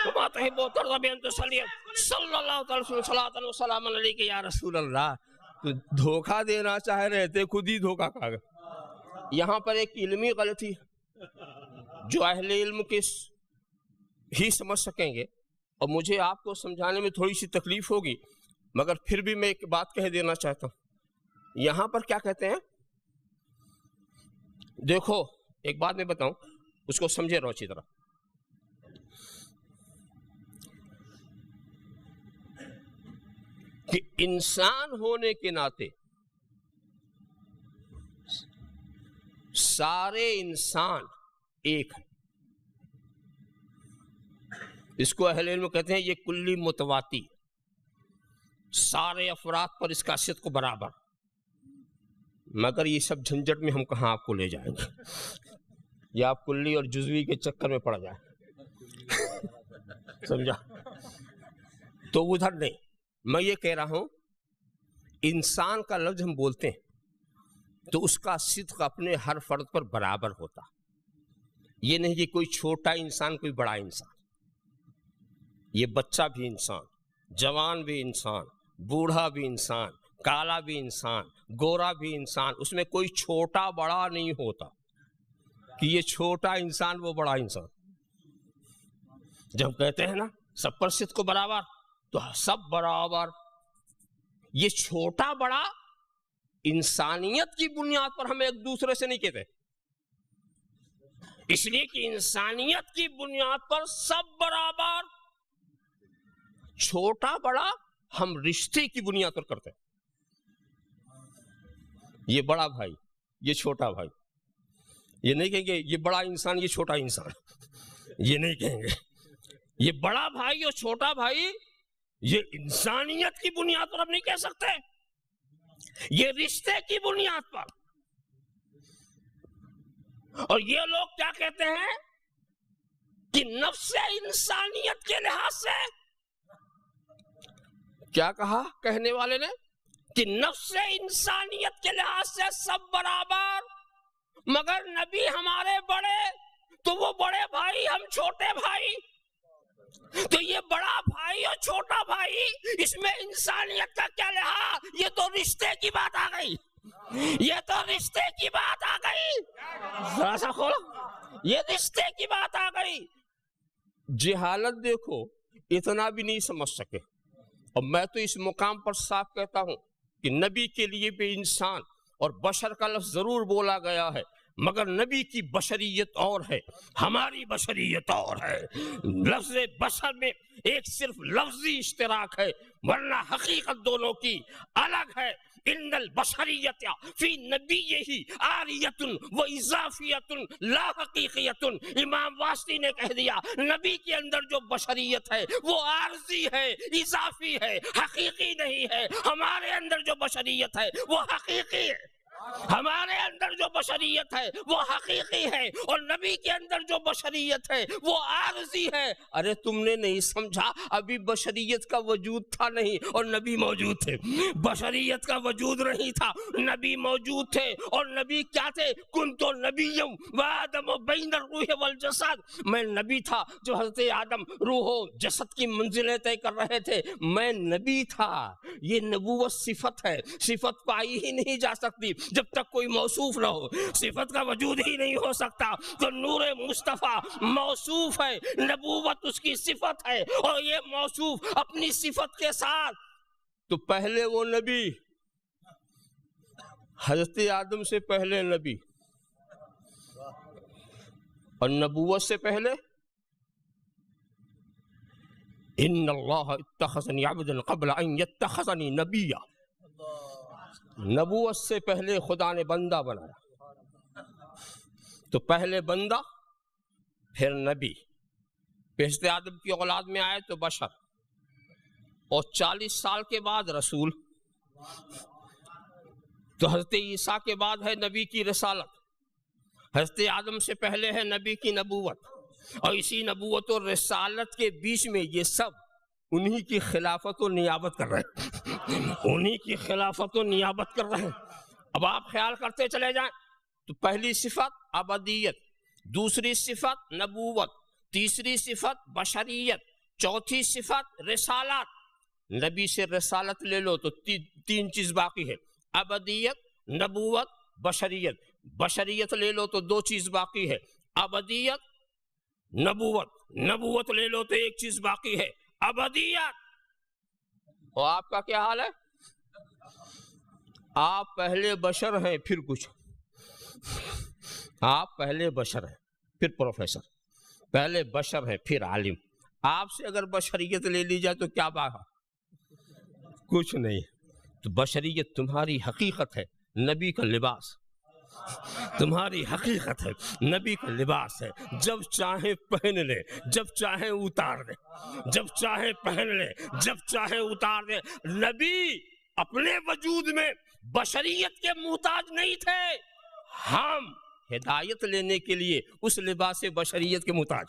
کما تحب و ترضى بأن تصلي صلی اللہ تعالی وسلم صلاۃ و سلام علیک یا رسول اللہ. تو دھوکہ دینا چاہ رہے تھے, خود ہی دھوکہ کھا گئے. یہاں پر ایک علمی غلطی جو اہل علم کے ہی سمجھ سکیں گے, اور مجھے آپ کو سمجھانے میں تھوڑی سی تکلیف ہوگی, مگر پھر بھی میں ایک بات کہہ دینا چاہتا ہوں. یہاں پر کیا کہتے ہیں, دیکھو ایک بات میں بتاؤں, اس کو سمجھے رہو اچھی طرح. کہ انسان ہونے کے ناطے سارے انسان ایک ہے. اس کو اہل علم کہتے ہیں یہ کلی متواتی، سارے افراد پر اس کا صدق برابر. مگر یہ سب جھنجٹ میں ہم کہاں آپ کو لے جائیں گے، یا آپ کلی اور جزوی کے چکر میں پڑ جائیں. سمجھا؟ تو ادھر نہیں. میں یہ کہہ رہا ہوں انسان کا لفظ ہم بولتے ہیں تو اس کا صدق اپنے ہر فرد پر برابر ہوتا. یہ نہیں کہ کوئی چھوٹا انسان کوئی بڑا انسان. یہ بچہ بھی انسان، جوان بھی انسان، بوڑھا بھی انسان، کالا بھی انسان، گورا بھی انسان. اس میں کوئی چھوٹا بڑا نہیں ہوتا کہ یہ چھوٹا انسان وہ بڑا انسان. جب کہتے ہیں نا سب پر صدق کو برابر تو سب برابر. یہ چھوٹا بڑا انسانیت کی بنیاد پر ہم ایک دوسرے سے نہیں کہتے، اس لیے کہ انسانیت کی بنیاد پر سب برابر. چھوٹا بڑا ہم رشتے کی بنیاد پر کرتے ہیں. یہ بڑا بھائی، یہ چھوٹا بھائی. یہ نہیں کہیں گے یہ بڑا انسان یہ چھوٹا انسان، یہ نہیں کہیں گے. یہ بڑا بھائی اور چھوٹا بھائی یہ انسانیت کی بنیاد پر ہم نہیں کہہ سکتے، یہ رشتے کی بنیاد پر. اور یہ لوگ کیا کہتے ہیں کہ نفس انسانیت کے لحاظ سے، کیا کہا کہنے والے نے کہ نفس انسانیت کے لحاظ سے سب برابر. مگر نبی ہمارے بڑے تو وہ بڑے بھائی، ہم چھوٹے بھائی. تو یہ بڑا بھائی اور چھوٹا بھائی اس میں انسانیت کا کیا لحاظ؟ یہ تو رشتے کی بات آ گئی، یہ تو رشتے کی بات آ گئی. ذرا سا کھولو، یہ رشتے کی بات آ گئی. جہالت دیکھو اتنا بھی نہیں سمجھ سکے. اور میں تو اس مقام پر صاف کہتا ہوں کہ نبی کے لیے بھی انسان اور بشر کا لفظ ضرور بولا گیا ہے، مگر نبی کی بشریت اور ہے، ہماری بشریت اور ہے. لفظ بشر میں ایک صرف لفظی اشتراک ہے، ورنہ حقیقت دونوں کی الگ ہے. ان البشریت فی نبیہ عاریۃ و اضافیۃ لا حقیقیۃ. امام واسطی نے کہہ دیا نبی کے اندر جو بشریت ہے وہ عارضی ہے، اضافی ہے، حقیقی نہیں ہے. ہمارے اندر جو بشریت ہے وہ حقیقی ہے، ہمارے اندر جو بشریت ہے وہ حقیقی ہے، اور نبی کے اندر جو بشریت ہے وہ عارضی ہے. ارے تم نے نہیں سمجھا، ابھی بشریت کا وجود تھا نہیں اور نبی موجود تھے. بشریت کا وجود نہیں تھا، نبی موجود تھے. اور نبی کیا تھے؟ کنت نبی و آدم بین الروح والجسد. میں نبی تھا جو حضرت آدم روح و جسد کی منزلیں طے کر رہے تھے. میں نبی تھا. یہ نبوت صفت ہے، صفت پائی ہی نہیں جا سکتی جب تک کوئی موصوف نہ ہو. صفت کا وجود ہی نہیں ہو سکتا. تو نور مصطفیٰ موصوف ہے، نبوت اس کی صفت ہے، اور یہ موصوف اپنی صفت کے ساتھ. تو پہلے وہ نبی، حضرت آدم سے پہلے نبی، اور نبوت سے پہلے ان اللہ اتخذنی عبدا قبل ان یتخذنی نبیا. نبوت سے پہلے خدا نے بندہ بنایا. تو پہلے بندہ پھر نبی، حضرت آدم کی اولاد میں آئے تو بشر، اور 40 سال کے بعد رسول. تو حضرت عیسیٰ کے بعد ہے نبی کی رسالت. حضرت آدم سے پہلے ہے نبی کی نبوت، اور اسی نبوت اور رسالت کے بیچ میں یہ سب انہی کی خلافت و نیابت کر رہے ہیں، انہی کی خلافت و نیابت کر رہے ہیں. اب آپ خیال کرتے چلے جائیں تو پہلی صفت ابدیت، دوسری صفت نبوت، تیسری صفت بشریت، چوتھی صفت رسالت. نبی سے رسالت لے لو تو تین چیز باقی ہے، ابدیت، نبوت، بشریت. بشریت لے لو تو 2 چیز باقی ہے، ابدیت، نبوت. نبوت لے لو تو ایک چیز باقی ہے، ابدیت. اور آپ کا کیا حال ہے؟ آپ پہلے بشر ہیں پھر کچھ، آپ پہلے بشر ہیں پھر پروفیسر، پہلے بشر ہیں پھر عالم. آپ سے اگر بشریت لے لی جائے تو کیا بات ہے؟ کچھ نہیں. تو بشریت تمہاری حقیقت ہے، نبی کا لباس تمہاری حقیقت ہے، نبی کا لباس ہے. جب چاہیں پہن لے، جب چاہیں اتار دے، جب چاہیں پہن لے، جب چاہیں اتار دے. نبی اپنے وجود میں بشریت کے محتاج نہیں تھے، ہم ہدایت لینے کے لیے اس لباس بشریت کے محتاج،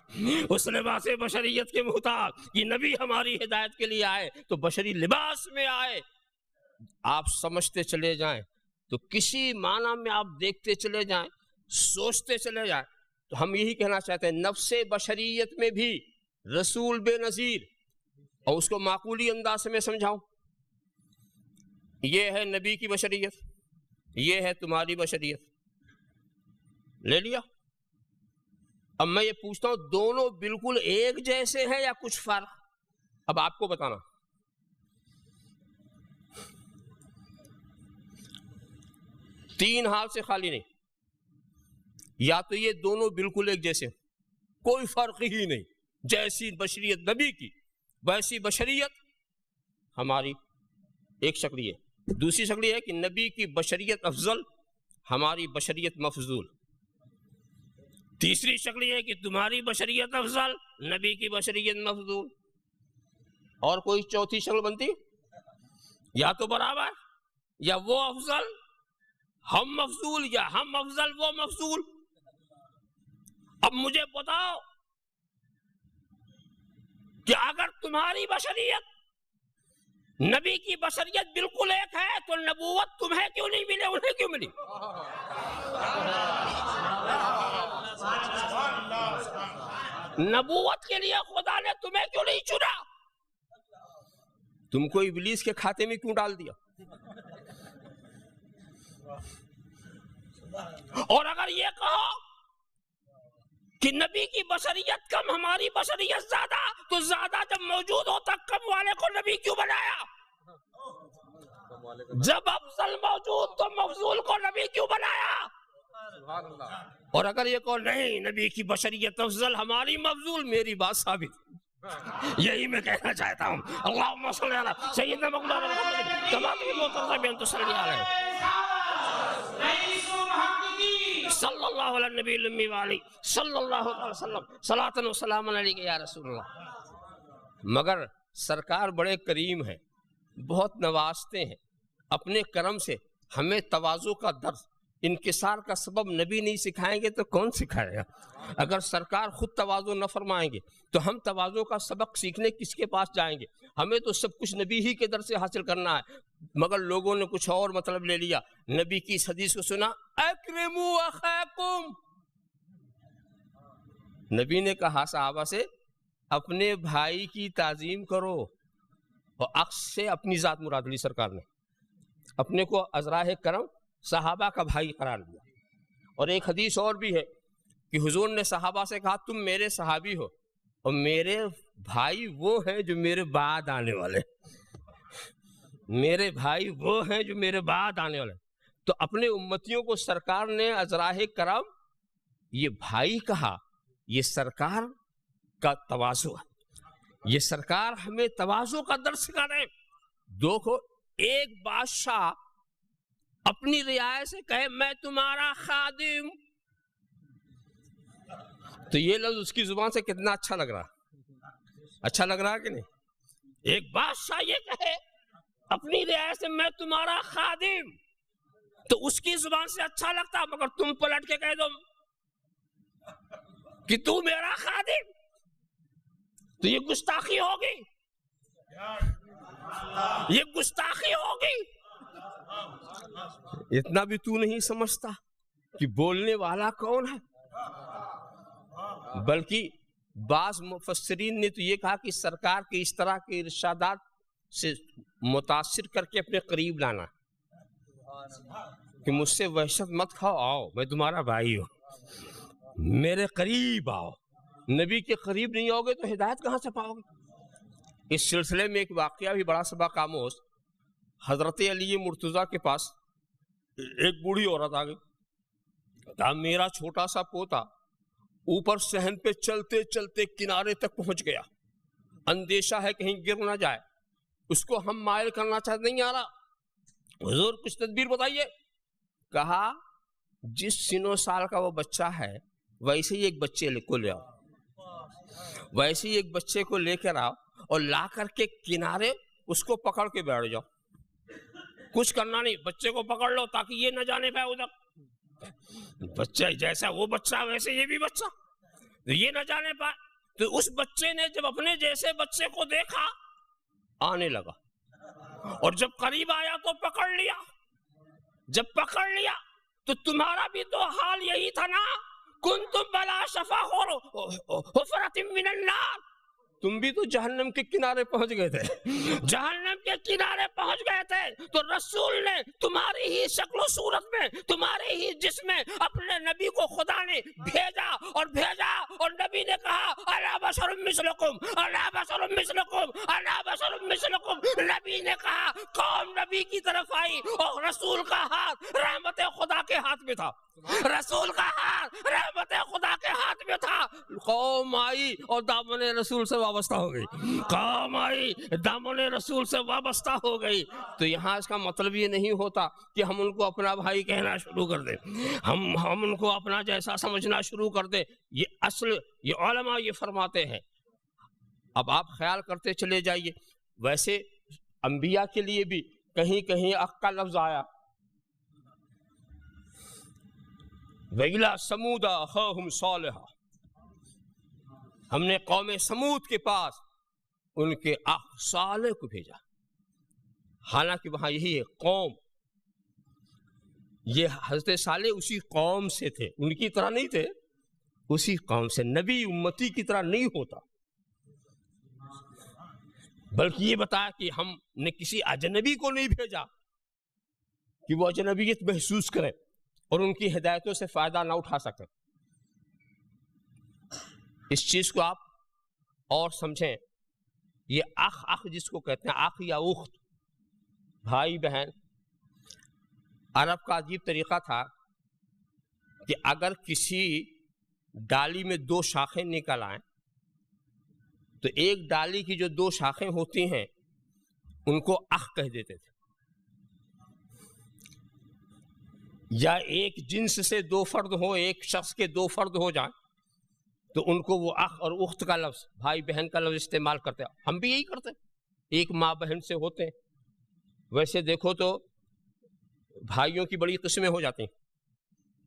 اس لباس بشریت کے محتاج. یہ نبی ہماری ہدایت کے لیے آئے تو بشری لباس میں آئے. آپ سمجھتے چلے جائیں تو کسی معنی میں آپ دیکھتے چلے جائیں، سوچتے چلے جائیں، تو ہم یہی کہنا چاہتے ہیں نفس بشریت میں بھی رسول بے نظیر. اور اس کو معقولی انداز سے میں سمجھاؤں، یہ ہے نبی کی بشریت، یہ ہے تمہاری بشریت. لے لیا. اب میں یہ پوچھتا ہوں دونوں بالکل ایک جیسے ہیں یا کچھ فرق؟ اب آپ کو بتانا. تین ہاتھ سے خالی نہیں، یا تو یہ دونوں بالکل ایک جیسے، کوئی فرق ہی نہیں. جیسی بشریت نبی کی ویسی بشریت ہماری. ایک شکل یہ. دوسری شکل یہ ہے کہ نبی کی بشریت افضل، ہماری بشریت مفضول. تیسری شکل یہ ہے کہ تمہاری بشریت افضل، نبی کی بشریت مفضول. اور کوئی چوتھی شکل بنتی؟ یا تو برابر، یا وہ افضل ہم مفضول، یا ہم افضل وہ مفضول. اب مجھے بتاؤ کہ اگر تمہاری بشریت نبی کی بشریت بالکل ایک ہے تو نبوت تمہیں کیوں نہیں ملی، انہیں کیوں ملی؟ نبوت کے لیے خدا نے تمہیں کیوں نہیں چنا؟ تم کو ابلیس کے کھاتے میں کیوں ڈال دیا؟ اور اگر یہ کہو کہ نبی کی بشریت کم ہماری بشریت زیادہ، تو زیادہ جب موجود ہوتا کم والے کو نبی کیوں بنایا؟ جب افضل موجود تو مفضول کو نبی کیوں بنایا؟ اور اگر یہ کہو نہیں نبی کی بشریت افضل ہماری مفضول، میری بات ثابت. یہی میں کہنا چاہتا ہوں. اللہم صلی علی سیدنا مولانا محمد تمام محترم بین تصلی علیہ صلی اللہ علیہ نبی الامی والی صلی اللہ علیہ وسلم صلاۃ و سلام علیک یا رسول اللہ. مگر سرکار بڑے کریم ہیں، بہت نوازتے ہیں. اپنے کرم سے ہمیں تواضع کا درس، انکسار کا سبب نبی نہیں سکھائیں گے تو کون سکھائے گا؟ اگر سرکار خود تواضع نہ فرمائیں گے تو ہم تواضع کا سبق سیکھنے کس کے پاس جائیں گے؟ ہمیں تو سب کچھ نبی ہی کے در سے حاصل کرنا ہے. مگر لوگوں نے کچھ اور مطلب لے لیا. نبی کی اس حدیث کو سنا، اکرموا اخاکم. نبی نے کہا صحابہ سے اپنے بھائی کی تعظیم کرو، اور عکس سے اپنی ذات مراد لی. سرکار نے اپنے کو ازراہ کرم صحابہ کا بھائی قرار دیا. اور ایک حدیث اور بھی ہے کہ حضور نے صحابہ سے کہا تم میرے صحابی ہو اور میرے بھائی وہ ہیں جو میرے بعد آنے والے، میرے بھائی وہ ہیں جو میرے بعد آنے والے. تو اپنے امتیوں کو سرکار نے ازراہ کرم یہ بھائی کہا. یہ سرکار کا تواضع ہے، یہ سرکار ہمیں تواضع کا درس سکھا رہے ہیں. دیکھو ایک بادشاہ اپنی رعایا سے کہے میں تمہارا خادم، تو یہ لفظ اس کی زبان سے کتنا اچھا لگ رہا، اچھا لگ رہا کہ نہیں؟ ایک بادشاہ یہ کہے اپنی رعایا سے میں تمہارا خادم، تو اس کی زبان سے اچھا لگتا. مگر تم پلٹ کے کہہ دو کہ تو میرا خادم، تو یہ گستاخی ہوگی، یہ گستاخی ہوگی. اتنا بھی تو نہیں سمجھتا کہ بولنے والا کون ہے؟ بلکہ بعض مفسرین نے تو یہ کہا کہ سرکار کے اس طرح کے ارشادات سے متاثر کر کے اپنے قریب لانا کہ مجھ سے وحشت مت کھاؤ، آؤ میں تمہارا بھائی ہوں، میرے قریب آؤ. نبی کے قریب نہیں آؤ گے تو ہدایت کہاں سے پاؤ گے؟ اس سلسلے میں ایک واقعہ بھی بڑا سبق آموز. حضرت علی مرتضیٰ کے پاس ایک بوڑھی عورت آ گئی، کہا میرا چھوٹا سا پوتا اوپر صحن پہ چلتے چلتے کنارے تک پہنچ گیا، اندیشہ ہے کہیں گر نہ جائے. اس کو ہم مائل کرنا چاہتے نہیں آ رہا، حضور کچھ تدبیر بتائیے. کہا جس سنو سال کا وہ بچہ ہے ویسے ہی ایک بچے کو لے آؤ، ویسے ہی ایک بچے کو لے کر آؤ اور لا کر کے کنارے اس کو پکڑ کے بیٹھ جاؤ. کچھ کرنا نہیں، بچے کو پکڑ لو تاکہ یہ نہ جانے پائے ادھر. بچہ جیسا وہ بچہ ویسے یہ بھی بچہ، یہ نہ جانے پائے. تو اس بچے نے جب اپنے جیسے بچے کو دیکھا آنے لگا، اور جب قریب آیا تو پکڑ لیا. جب پکڑ لیا تو تمہارا بھی تو حال یہی تھا نا، کنتم بلا شفا حفرۃ من النار. تم بھی تو جہنم کے کنارے پہنچ گئے تھے، جہنم کے کنارے پہنچ گئے تھے. تو رسول نے تمہاری ہی شکل و صورت میں، تمہارے ہی جسم میں اپنے نبی کو خدا نے بھیجا اور نبی نے کہا انا بشر مثلکم، انا بشر مثلکم، انا بشر مثلکم. نبی نے کہا، قوم نبی کی طرف آئی اور رسول کا ہاتھ رحمت خدا کے ہاتھ میں تھا، رسول کا ہاتھ رحمت خدا کے ہاتھ میں تھا. قوم آئی اور دامن رسول سے وابستہ ہو گئی، قوم آئی دامن رسول سے وابستہ ہو گئی. تو یہاں اس کا مطلب یہ نہیں ہوتا کہ ہم ان کو اپنا بھائی کہنا شروع کر دیں، ہم ان کو اپنا جیسا سمجھنا شروع کر دیں. یہ علماء یہ فرماتے ہیں. اب آپ خیال کرتے چلے جائیے، ویسے انبیاء کے لیے بھی کہیں کہیں اخ کا لفظ آیا. وَإِلَىٰ ثَمُودَ أَخَاهُمْ صَالِحًا، ہم نے قوم سمود کے پاس ان کے اخ صالح کو بھیجا. حالانکہ وہاں یہی ہے قوم، یہ حضرت صالح اسی قوم سے تھے، ان کی طرح نہیں تھے، اسی قوم سے. نبی امتی کی طرح نہیں ہوتا، بلکہ یہ بتایا کہ ہم نے کسی اجنبی کو نہیں بھیجا کہ وہ اجنبیت محسوس کرے اور ان کی ہدایتوں سے فائدہ نہ اٹھا سکے. اس چیز کو آپ اور سمجھیں. یہ اخ جس کو کہتے ہیں، اخ یا اخت، بھائی بہن. عرب کا عجیب طریقہ تھا کہ اگر کسی ڈالی میں دو شاخیں نکل آئیں تو ایک ڈالی کی جو دو شاخیں ہوتی ہیں ان کو اخ کہہ دیتے تھے. یا ایک جنس سے دو فرد ہو، ایک شخص کے دو فرد ہو جائیں تو ان کو وہ اخ اور اخت کا لفظ، بھائی بہن کا لفظ استعمال کرتے ہیں. ہم بھی یہی کرتے ہیں، ایک ماں بہن سے ہوتے ہیں. ویسے دیکھو تو بھائیوں کی بڑی قسمیں ہو جاتی ہیں،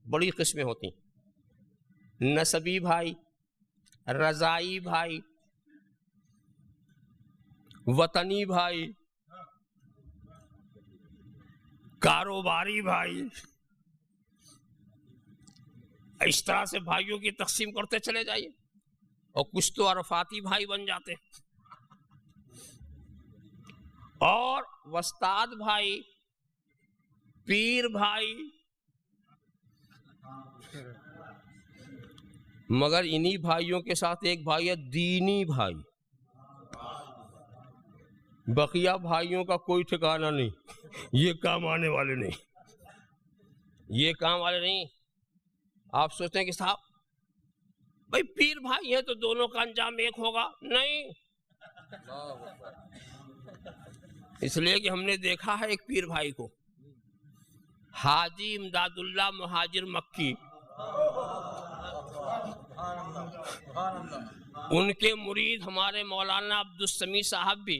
بڑی قسمیں ہوتی ہیں. نسبی بھائی، رضائی بھائی، وطنی بھائی، کاروباری بھائی. اس طرح سے بھائیوں کی تقسیم کرتے چلے جائیے، اور کچھ تو عرفاتی بھائی بن جاتے ہیں، اور وستاد بھائی، پیر بھائی. مگر انہی بھائیوں کے ساتھ ایک بھائی ہے دینی بھائی. بقیہ بھائیوں کا کوئی ٹھکانہ نہیں، یہ کام آنے والے نہیں، یہ کام والے نہیں. آپ سوچتے ہیں کہ صاحب بھائی پیر بھائی ہے تو دونوں کا انجام ایک ہوگا، نہیں. اس لیے کہ ہم نے دیکھا ہے ایک پیر بھائی کو، حاجی امداد اللہ مہاجر مکی، ان کے مرید ہمارے مولانا عبدالسمیع صاحب بھی،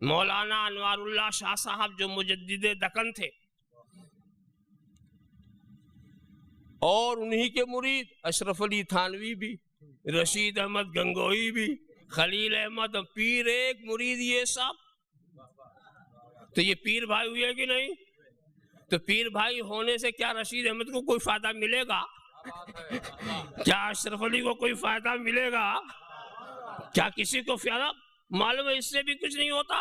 مولانا انوار اللہ شاہ صاحب جو مجدد دکن تھے، اور انہی کے مرید اشرف علی تھانوی بھی، رشید احمد گنگوئی بھی، خلیل احمد. پیر ایک مرید یہ سب. تو یہ پیر بھائی ہوئے کہ نہیں؟ تو پیر بھائی ہونے سے کیا رشید احمد کو کوئی فائدہ ملے گا؟ کیا اشرف علی کو کوئی فائدہ ملے گا؟ کیا کسی کو فائدہ معلوم ہے؟ اس سے بھی کچھ نہیں ہوتا.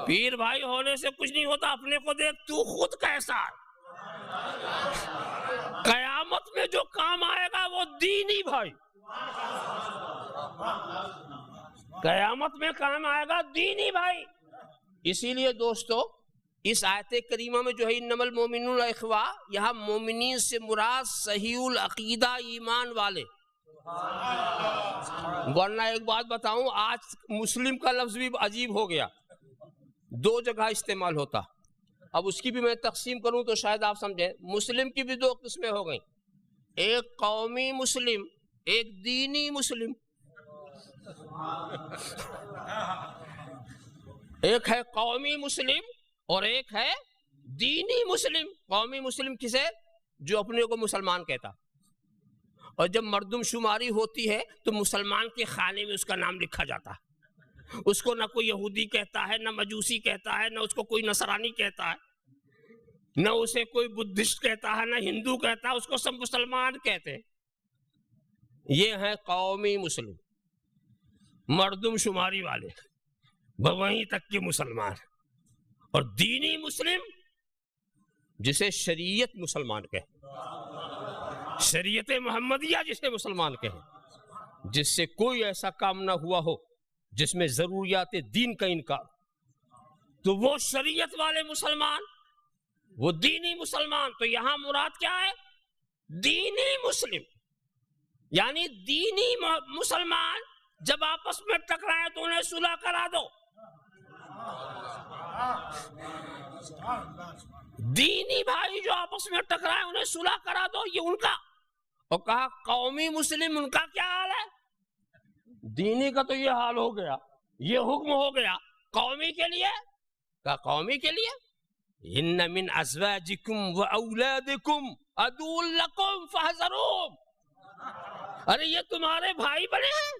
پیر بھائی ہونے سے کچھ نہیں ہوتا. اپنے کو دیکھ تو خود کیسا ہے. قیامت میں جو کام آئے گا وہ دینی بھائی، قیامت میں کام آئے گا دینی بھائی. اسی لیے دوستو اس آیت کریمہ میں جو ہے انما المؤمنون اخوہ، یہاں مومنین سے مراد صحیح العقیدہ ایمان والے، ورنہ ایک بات بتاؤں، آج مسلم کا لفظ بھی عجیب ہو گیا، 2 جگہ استعمال ہوتا۔ اب اس کی بھی میں تقسیم کروں تو شاید آپ سمجھیں۔ مسلم کی بھی 2 قسمیں ہو گئیں، ایک قومی مسلم، ایک دینی مسلم۔ ایک ہے قومی مسلم اور ایک ہے دینی مسلم۔ قومی مسلم کسے؟ جو اپنے کو مسلمان کہتا، اور جب مردم شماری ہوتی ہے تو مسلمان کے خانے میں اس کا نام لکھا جاتا، اس کو نہ کوئی یہودی کہتا ہے، نہ مجوسی کہتا ہے، نہ اس کو کوئی نصرانی کہتا ہے، نہ اسے کوئی بدھسٹ کہتا ہے، نہ ہندو کہتا ہے، اس کو سب مسلمان کہتے ہیں۔ یہ ہے قومی مسلم، مردم شماری والے، وہیں تک کے مسلمان۔ اور دینی مسلم جسے شریعت مسلمان کہے، شریعت محمدیہ جسے مسلمان کہے، جس سے کوئی ایسا کام نہ ہوا ہو جس میں ضروریات دین کا انکار، تو وہ شریعت والے مسلمان، وہ دینی مسلمان۔ تو یہاں مراد کیا ہے؟ دینی مسلم، یعنی دینی مسلمان جب آپس میں ٹکرائے تو انہیں صلح کرا دو۔ دینی بھائی جو آپس میں ٹکرائے انہیں صلح کرا دو، یہ ان کا۔ اور کہا قومی مسلم، ان کا کیا حال ہے؟ دینی کا تو یہ حال ہو گیا، یہ حکم ہو گیا، قومی کے لیے کہا قومی کے لیے ان من ازواجکم و اولادکم عدو لکم فاحذروہم۔ ارے یہ تمہارے بھائی بنے ہیں،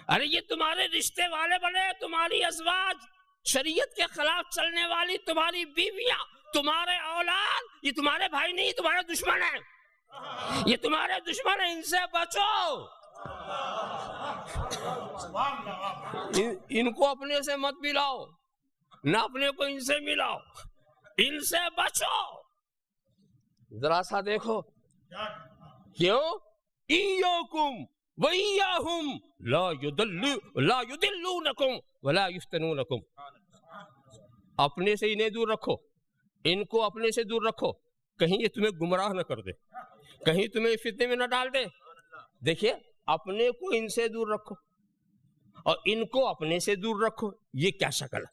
ارے یہ تمہارے رشتے والے بنے ہیں، تمہاری ازواج، شریعت کے خلاف چلنے والی تمہاری بیویاں، تمہارے اولاد، یہ تمہارے بھائی نہیں، تمہارے دشمن ہیں، یہ تمہارے دشمن ہیں، ان سے بچو۔ ان کو اپنے سے مت ملاؤ، نہ اپنے کو ان سے ملاؤ، ان سے بچو۔ ذرا سا دیکھو، کیوں؟ ایاکم وَإِيَّاهُمْ لَا يُضِلُّونَكُمْ وَلَا يُفْتِنُونَكُمْ۔ اپنے سے انہیں دور رکھو، ان کو اپنے سے دور رکھو، کہیں یہ تمہیں گمراہ نہ کر دے، کہیں تمہیں فتنے میں نہ ڈال دے۔ دیکھیے، اپنے کو ان سے دور رکھو اور ان کو اپنے سے دور رکھو، یہ کیا شکل ہے؟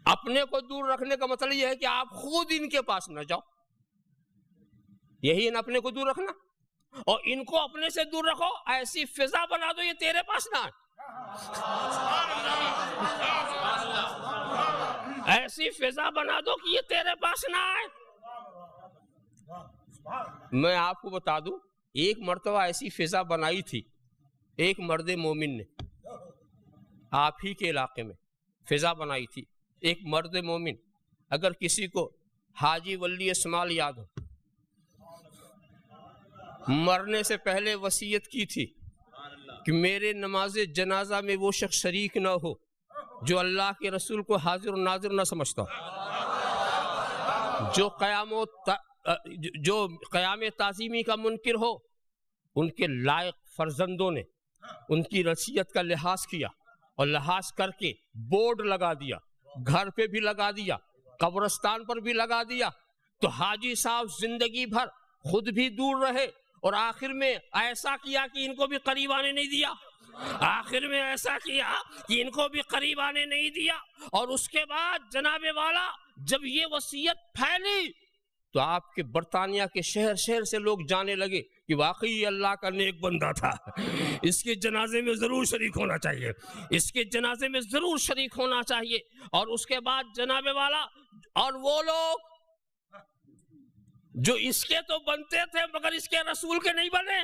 اپنے کو دور رکھنے کا مطلب یہ ہے کہ آپ خود ان کے پاس نہ جاؤ، یہی ان اپنے کو دور رکھنا، اور ان کو اپنے سے دور رکھو، ایسی فضا بنا دو یہ تیرے پاس نہ آئے، ایسی فضا بنا دو کہ یہ تیرے پاس نہ آئے۔ میں آپ کو بتا دوں، ایک مرتبہ ایسی فضا بنائی تھی ایک مرد مومن نے، آپ ہی کے علاقے میں فضا بنائی تھی ایک مرد مومن۔ اگر کسی کو حاجی ولی اسماعیل یاد ہو، مرنے سے پہلے وصیت کی تھی کہ میرے نماز جنازہ میں وہ شخص شریک نہ ہو جو اللہ کے رسول کو حاضر و ناظر نہ سمجھتا ہو، جو قیام تعظیمی کا منکر ہو۔ ان کے لائق فرزندوں نے ان کی رثیت کا لحاظ کیا، اور لحاظ کر کے بورڈ لگا دیا، گھر پہ بھی لگا دیا، قبرستان پر بھی لگا دیا۔ تو حاجی صاحب زندگی بھر خود بھی دور رہے، اور آخر میں ایسا کیا کہ ان کو بھی قریب آنے نہیں دیا، آخر میں ایسا کیا کہ ان کو بھی قریب آنے نہیں دیا۔ اور اس کے بعد جناب والا جب یہ وصیت پھیلی تو آپ کے برطانیہ کے شہر شہر سے لوگ جانے لگے کہ واقعی اللہ کا نیک بندہ تھا، اس کے جنازے میں ضرور شریک ہونا چاہیے، اس کے جنازے میں ضرور شریک ہونا چاہیے۔ اور اس کے بعد جناب والا، اور وہ لوگ جو اس کے تو بنتے تھے مگر اس کے رسول کے نہیں بنے،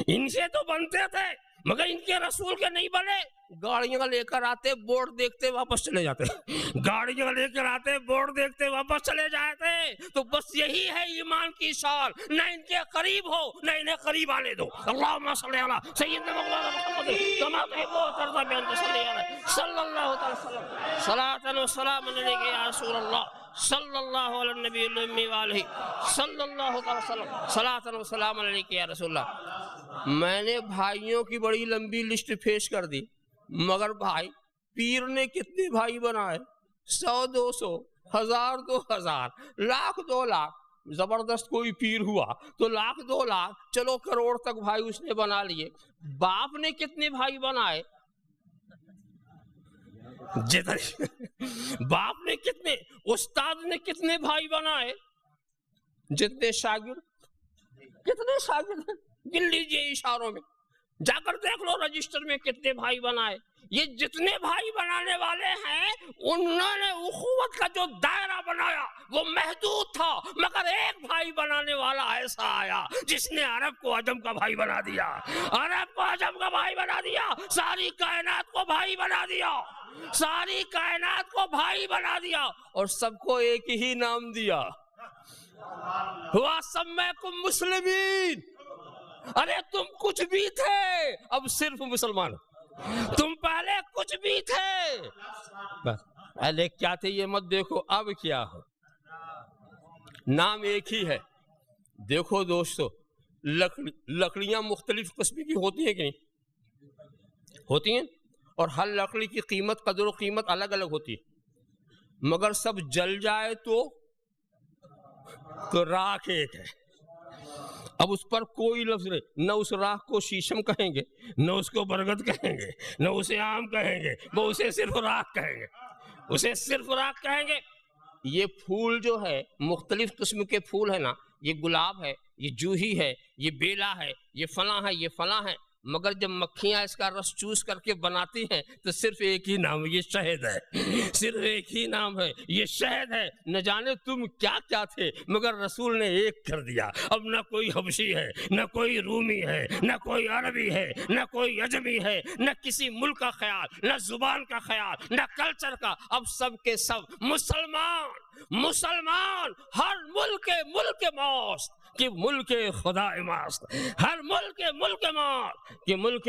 ان سے تو بنتے تھے مگر ان کے رسول کے نہیں بنے، گاڑیاں لے کر آتے، بورڈ دیکھتے واپس چلے جاتے، گاڑیاں لے کر آتے، بورڈ دیکھتے واپس چلے جاتے۔ تو بس یہی ہے ایمان کی شان، نہ ان کے قریب ہو نہ انہیں قریب آنے دو۔ اللہم صلی علی سیدنا مولانا محمد کما تحب و ترضى بأن تصلي علیہ صلی اللہ تعالی وسلم صلاۃ و سلام علیک یا رسول اللہ صلی اللہ علی النبی الأمی وآلہ صلی اللہ تعالی وسلم صلاۃ و سلام علیک یا رسول اللہ۔ میں نے بھائیوں کی بڑی لمبی لسٹ پیش کر دی، مگر بھائی پیر نے کتنے بھائی بنائے؟ 100 200 1000 2000 لاکھ 2 لاکھ، زبردست کوئی پیر ہوا تو 1,00,000 2,00,000 چلو کروڑ تک بھائی اس نے بنا لیے. باپ نے کتنے بھائی بنائے؟ باپ نے کتنے، استاد نے کتنے بھائی بنائے؟ جتنے شاگرد. کتنے شاگرد گن لیجئے اشاروں میں، جا کر دیکھ لو رجسٹر میں کتنے بھائی بنائے. یہ جتنے بھائی بنانے والے ہیں انہوں نے اخوت کا جو دائرہ بنایا وہ محدود تھا، مگر ایک بھائی بنانے والا ایسا آیا جس نے عرب کو عجم کا بھائی بنا دیا، عرب کو عجم کا بھائی بنا دیا، ساری کائنات کو بھائی بنا دیا، ساری کائنات کو بھائی بنا دیا، اور سب کو ایک ہی نام دیا، ہوا سمیکم مسلمین. ارے تم کچھ بھی تھے، اب صرف مسلمان. تم پہلے کچھ بھی تھے، پہلے کیا تھے یہ مت دیکھو، اب کیا ہو. نام ایک ہی ہے. دیکھو دوستو، لکڑیاں مختلف قسم کی ہوتی ہیں کہ نہیں ہوتی ہیں، اور ہر لکڑی کی قیمت، قدر و قیمت الگ الگ ہوتی ہے، مگر سب جل جائے تو راکھ ایک ہے. اب اس پر کوئی لفظ نہیں، نہ اس راکھ کو شیشم کہیں گے، نہ اس کو برگد کہیں گے، نہ اسے آم کہیں گے، وہ اسے صرف راکھ کہیں گے، اسے صرف راکھ کہیں گے. یہ پھول جو ہے مختلف قسم کے پھول ہیں نا، یہ گلاب ہے، یہ جوہی ہے، یہ بیلا ہے، یہ فلاں ہے، یہ فلاں ہے، مگر جب مکھیاں اس کا رس چوس کر کے بناتی ہیں تو صرف ایک ہی نام، یہ شہد ہے، صرف ایک ہی نام ہے، یہ شہد ہے. نہ جانے تم کیا کیا تھے، مگر رسول نے ایک کر دیا. اب نہ کوئی حبشی ہے، نہ کوئی رومی ہے، نہ کوئی عربی ہے، نہ کوئی عجمی ہے، نہ کسی ملک کا خیال، نہ زبان کا خیال، نہ کلچر کا. اب سب کے سب مسلمان، مسلمان، ہر ملک ماست کہ ملک خدا ماست، ہر ملک ماست کہ ملک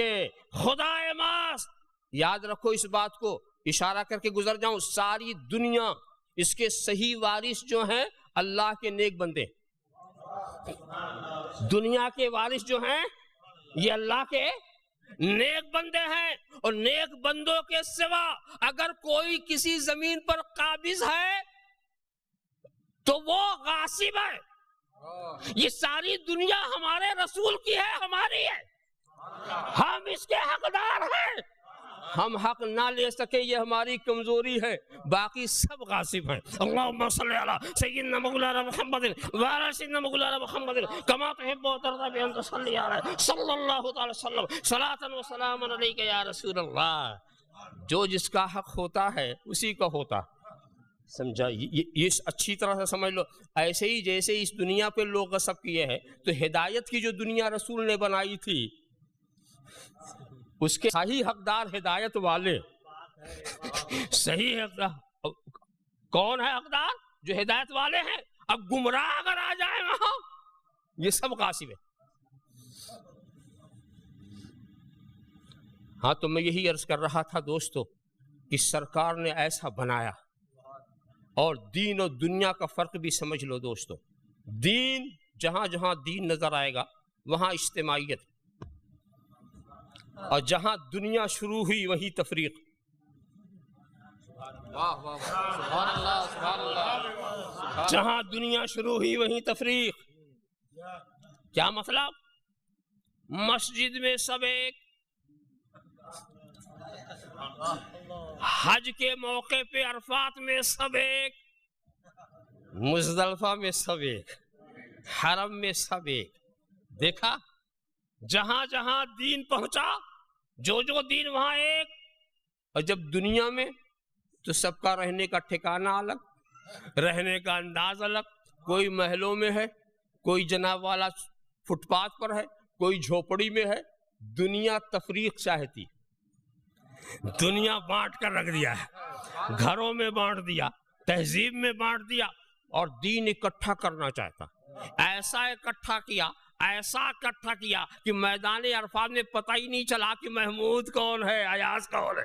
خدا ماست. یاد رکھو اس بات کو، اشارہ کر کے گزر جاؤں. ساری دنیا اس کے صحیح وارث جو ہیں اللہ کے نیک بندے. دنیا کے وارث جو ہیں یہ اللہ کے نیک بندے ہیں، اور نیک بندوں کے سوا اگر کوئی کسی زمین پر قابض ہے تو وہ غاصب ہے. یہ ساری دنیا ہمارے رسول کی ہے، ہماری ہے، ہم اس کے حقدار ہیں. ہم حق نہ لے سکے یہ ہماری کمزوری ہے، باقی سب غاصب ہیں. اللہم صلی علی سیدنا مولانا محمد وعلی سیدنا مولانا محمد کما تحب و ترضی بان تصلی علی صلی اللہ تعالی وسلم صلاۃ و سلام علیک یا رسول اللہ. جو جس کا حق ہوتا ہے اسی کا ہوتا، سمجھا؟ یہ اچھی طرح سے سمجھ لو. ایسے ہی جیسے اس دنیا پہ لوگ غصب کیے ہیں، تو ہدایت کی جو دنیا رسول نے بنائی تھی اس کے صحیح حقدار ہدایت والے. صحیح حقدار کون ہے؟ حقدار جو ہدایت والے ہیں. اب گمراہ اگر آ جائے وہاں، یہ سب غاصب ہے. ہاں تو میں یہی عرض کر رہا تھا دوستو کہ سرکار نے ایسا بنایا. اور دین اور دنیا کا فرق بھی سمجھ لو دوستو. دین، جہاں جہاں دین نظر آئے گا وہاں اجتماعیت، اور جہاں دنیا شروع ہوئی وہی تفریق. جہاں دنیا شروع ہوئی وہیں تفریق. کیا مطلب؟ مسجد میں سب ایک، حج کے موقع پہ عرفات میں سب ایک، مزدلفہ میں سب ایک، حرم میں سب ایک. دیکھا جہاں جہاں دین پہنچا، جو دین وہاں ایک. اور جب دنیا میں تو سب کا رہنے کا ٹھکانہ الگ، رہنے کا انداز الگ. کوئی محلوں میں ہے، کوئی جناب والا فٹ پاتھ پر ہے، کوئی جھوپڑی میں ہے. دنیا تفریق چاہتی، دنیا بانٹ کر رکھ دیا ہے، گھروں میں بانٹ دیا، تہذیب میں بانٹ دیا، اور دین اکٹھا کرنا چاہتا. ایسا اکٹھا کیا کہ میدان عرفات میں پتہ ہی نہیں چلا کہ محمود کون ہے، ایاز کون ہے،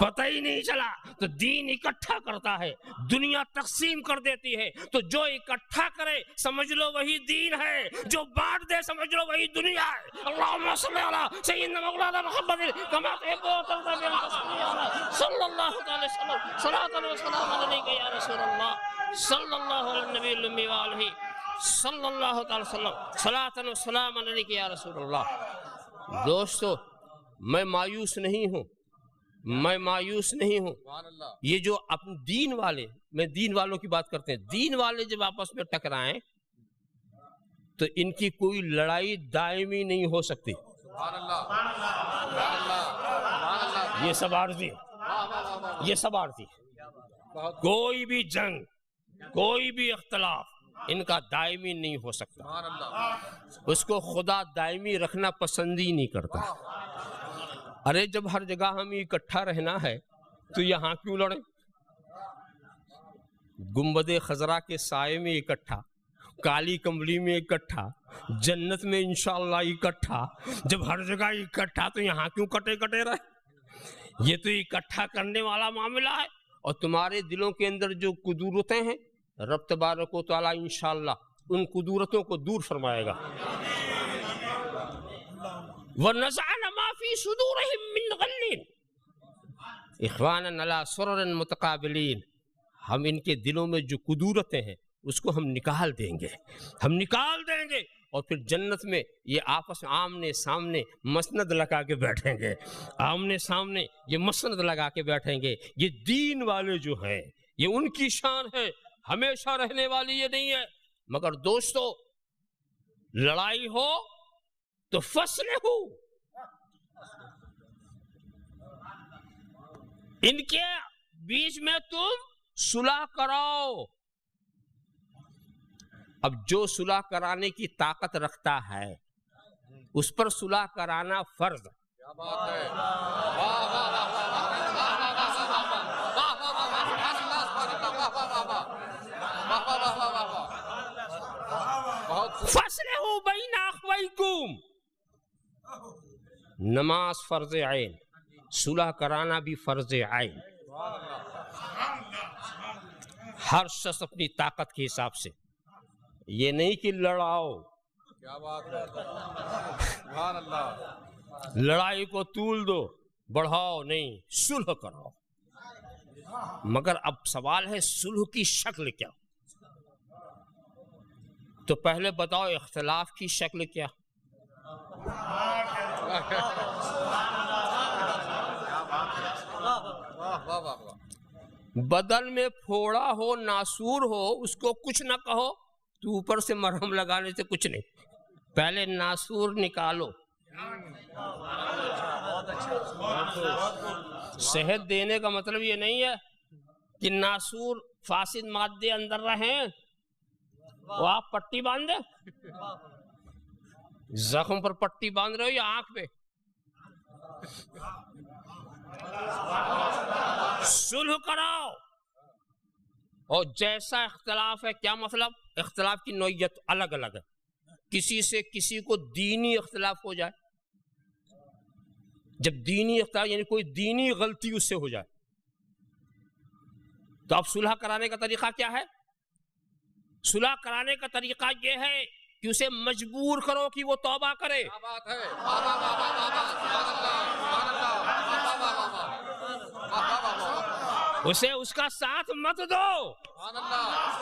پتہ ہی نہیں چلا. تو دین اکٹھا کرتا ہے، دنیا تقسیم کر دیتی ہے. تو جو اکٹھا کرے سمجھ لو وہی دین ہے، جو بانٹ دے سمجھ لو وہی دنیا ہے. اللہم صلی علی سیدنا مولانا محمد کما تحب و ترضی بان تصلی علی صلی اللہ تعالی وسلم صلاۃ و سلام علیک یا رسول اللہ صلی اللہ علی النبی الامی وآلہ صلی اللہ تعالی وسلم صلاۃ و سلام علیک یا رسول اللہ۔ دوستو میں مایوس نہیں ہوں، میں مایوس نہیں ہوں۔ یہ جو اپنے دین والے، میں دین والوں کی بات کرتے ہیں، دین والے جب آپس میں ٹکرائیں تو ان کی کوئی لڑائی دائمی نہیں ہو سکتی۔ یہ سب عارضی ہے، یہ سب عارضی ہے۔ کوئی بھی جنگ، کوئی بھی اختلاف ان کا دائمی نہیں ہو سکتا۔ اس کو خدا دائمی رکھنا پسند ہی نہیں کرتا۔ ارے جب ہر جگہ ہمیں اکٹھا رہنا ہے تو یہاں کیوں لڑیں؟ گنبد خضرا کے سائے میں اکٹھا، کالی کملی میں اکٹھا، جنت میں انشاءاللہ اکٹھا۔ جب ہر جگہ اکٹھا تو یہاں کیوں کٹے کٹے رہے؟ یہ تو اکٹھا کرنے والا معاملہ ہے۔ اور تمہارے دلوں کے اندر جو قدورتیں ہیں رب تبارک و تعالیٰ انشاءاللہ ان قدورتوں کو دور فرمائے گا۔ وَنَزَعْنَ مَا فِي صُدُورِهِم مِّن غِلٍّ إِخْوَانًا عَلَىٰ سُرُرٍ مُتَقَابِلِينَ۔ ہم ان کے دلوں میں جو قدورتیں ہیں اس کو ہم نکال دیں گے، ہم نکال دیں گے، اور پھر جنت میں یہ آپس میں آمنے سامنے مسند لگا کے بیٹھیں گے، آمنے سامنے یہ مسند لگا کے بیٹھیں گے۔ یہ دین والے جو ہیں یہ ان کی شان ہے، ہمیشہ رہنے والی یہ نہیں ہے۔ مگر دوستو لڑائی ہو تو فصل ہو، ان کے بیچ میں تم صلح کراؤ۔ اب جو صلح کرانے کی طاقت رکھتا ہے اس پر صلح کرانا فرض۔ کیا بات ہے! فَأَصْلِحُوا بَيْنَ أَخَوَيْكُمْ۔ نماز فرض عین، صلح کرانا بھی فرض عین۔ ہر شخص اپنی طاقت کے حساب سے، یہ نہیں کہ لڑاؤ۔ کیا بات ہے! سبحان اللہ! لڑائی کو طول دو، بڑھاؤ نہیں، صلح کرو۔ مگر اب سوال ہے صلح کی شکل کیا؟ تو پہلے بتاؤ اختلاف کی شکل کیا؟ بدن میں پھوڑا ہو، ناسور ہو، اس کو کچھ نہ کہو تو اوپر سے مرہم لگانے سے کچھ نہیں، پہلے ناسور نکالو۔ صحت دینے کا مطلب یہ نہیں ہے کہ ناسور فاسد مادے اندر رہیں، وہ آپ پٹی باندھے، زخم پر پٹی باندھ رہے ہو یا آنکھ پہ؟ صلح کراؤ۔ اور جیسا اختلاف ہے، کیا مطلب؟ اختلاف کی نوعیت الگ الگ ہے۔ کسی سے کسی کو دینی اختلاف ہو جائے، جب دینی اختلاف یعنی کوئی دینی غلطی اس سے ہو جائے تو اب صلح کرانے کا طریقہ کیا ہے؟ صلح کرانے کا طریقہ یہ ہے کہ اسے مجبور کرو کہ وہ توبہ کرے۔ کیا بات ہے! اسے اس کا ساتھ مت دو،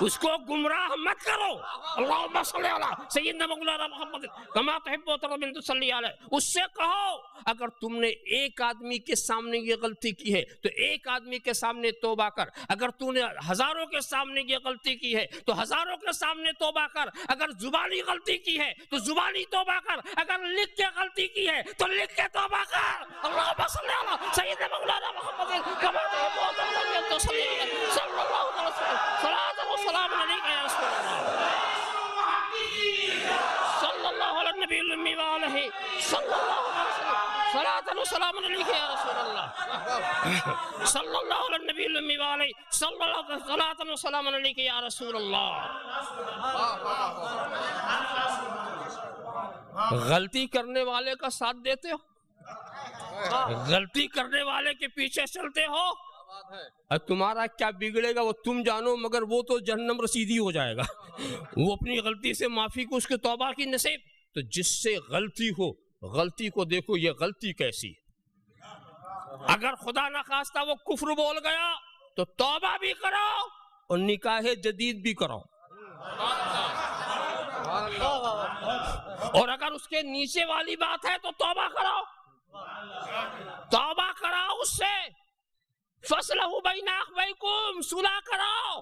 اس کو گمراہ مت کرو۔ اللہم صلی علی سیدنا مولانا محمد کما تحب و ترضى تصلی علیہ۔ اس سے کہو اگر تم نے ایک آدمی کے سامنے یہ غلطی کی ہے تو ایک آدمی کے سامنے توبہ کر، اگر تو نے ہزاروں کے سامنے یہ غلطی کی ہے تو ہزاروں کے سامنے توبہ کر، اگر زبانی غلطی کی ہے تو زبانی توبہ کر، اگر لکھ کے غلطی کی ہے تو لکھ کے توبہ کر۔ اللہم صلی علی سیدنا مولانا محمد کما تحب و ترضى تصلی علیہ صلی اللہ علیہ وسلم صلاۃ و سلام علیک یا رسول اللہ صلی اللہ علیہ نبی الامی وآلہ صلی اللہ علیہ وسلم صلاۃ و سلام علیک یا رسول اللہ صلی اللہ علیہ نبی الامی وآلہ صلی اللہ علیہ وسلم صلاۃ و سلام علیک یا رسول اللہ۔ غلطی کرنے والے کا ساتھ دیتے ہو، غلطی کرنے والے کے پیچھے چلتے ہو، اور تمہارا کیا بگڑے گا وہ تم جانو، مگر وہ تو جہنم رسیدی ہو جائے گا۔ وہ اپنی غلطی سے معافی کو، اس کے توبہ کی نصیب۔ تو جس سے غلطی ہو، غلطی کو دیکھو یہ غلطی کیسی ہے۔ اگر خدا نخواستہ وہ کفر بول گیا تو توبہ بھی کرو اور نکاح جدید بھی کرو۔ اور اگر اس کے نیچے والی بات ہے تو توبہ کراؤ، توبہ کراؤ اس سے، فَأَصْلِحُوا بَيْنَ أَخَوَيْكُمْ، صلح کراؤ،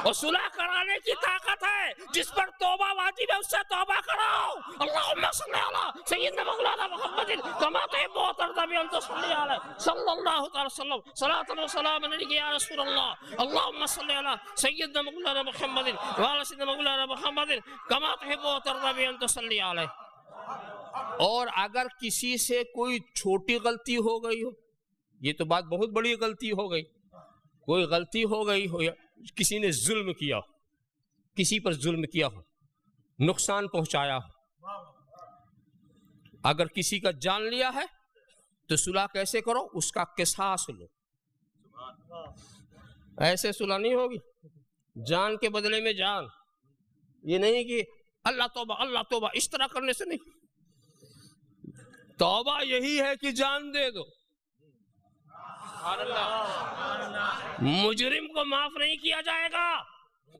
اور صلح کرانے کی طاقت ہے، جس پر توبہ واجب ہے اس سے توبہ کراؤ۔ اللہم صلی علی سیدنا مولانا محمد کما تحب و ترضی ان تصلی علیہ صلی اللہ تعالی وسلم صلاۃ و سلام علیک یا رسول اللہ۔ اللہم صلی علی سیدنا مولانا محمد وعلی سیدنا مولانا محمد کما تحب و ترضی ان تصلی علیہ۔ اور اگر کسی سے کوئی چھوٹی غلطی ہو گئی ہو، یہ تو بات بہت بڑی غلطی ہو گئی، کوئی غلطی ہو گئی ہو، کسی نے ظلم کیا، کسی پر ظلم کیا ہو، نقصان پہنچایا ہو، اگر کسی کا جان لیا ہے تو صلح کیسے کرو؟ اس کا قصاص لو، ایسے صلح نہیں ہوگی جان کے بدلے میں جان، یہ نہیں کہ اللہ توبہ اللہ توبہ، اس طرح کرنے سے نہیں، توبہ یہی ہے کہ جان دے دو۔ مجرم کو معاف نہیں کیا جائے گا،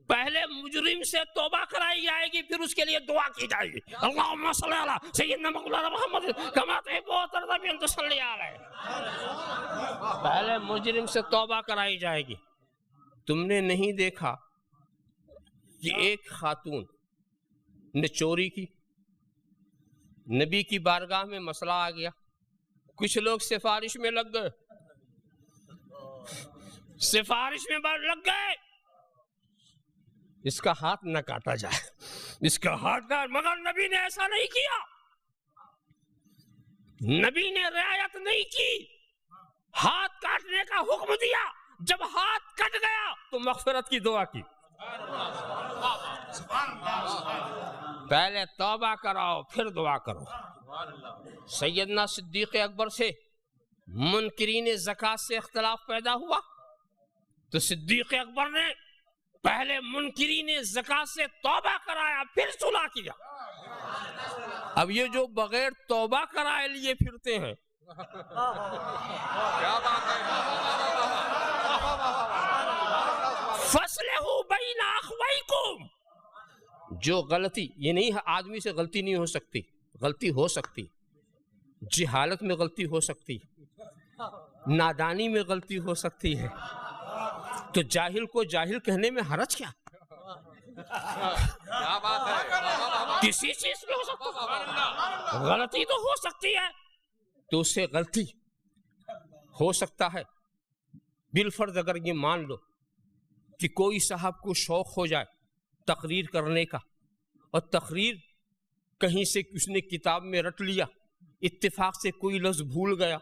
پہلے مجرم سے توبہ کرائی جائے گی، پھر اس کے لیے دعا کی جائے گی۔ اللہم صلی علی سیدنا مولانا محمد کما تحب و ترضی ان تصلی علیہ۔ پہلے مجرم سے توبہ کرائی جائے گی۔ تم نے نہیں دیکھا کہ ایک خاتون نے چوری کی، نبی کی بارگاہ میں مسئلہ آ گیا، کچھ لوگ سفارش میں لگ گئے، سفارش میں لگ گئے، اس کا ہاتھ نہ کاٹا جائے، اس کا ہاتھ نہ، مگر نبی نے ایسا نہیں کیا، نبی نے رعایت نہیں کی، ہاتھ کاٹنے کا حکم دیا، جب ہاتھ کٹ گیا تو مغفرت کی دعا کی۔ پہلے توبہ کراؤ پھر دعا کرو۔ سیدنا صدیق اکبر سے منکرین زکوٰۃ سے اختلاف پیدا ہوا تو صدیق اکبر نے پہلے منکرین زکوٰۃ سے توبہ کرایا پھر صلح کیا۔ اب یہ جو بغیر توبہ کرائے لیے پھرتے ہیں، فَأَصْلِحُوا بَيْنَ أَخَوَيْكُمْ، جو غلطی، یہ نہیں ہے آدمی سے غلطی نہیں ہو سکتی، غلطی ہو سکتی، جہالت میں غلطی ہو سکتی، نادانی میں غلطی ہو سکتی ہے، تو جاہل کو جاہل کہنے میں حرج کیا؟ کسی چیز میں ہو سکتا، غلطی تو ہو سکتی ہے، تو اس سے غلطی ہو سکتا ہے۔ بالفرض اگر یہ مان لو کہ کوئی صاحب کو شوق ہو جائے تقریر کرنے کا، اور تقریر کہیں سے اس نے کتاب میں رٹ لیا، اتفاق سے کوئی لفظ بھول گیا،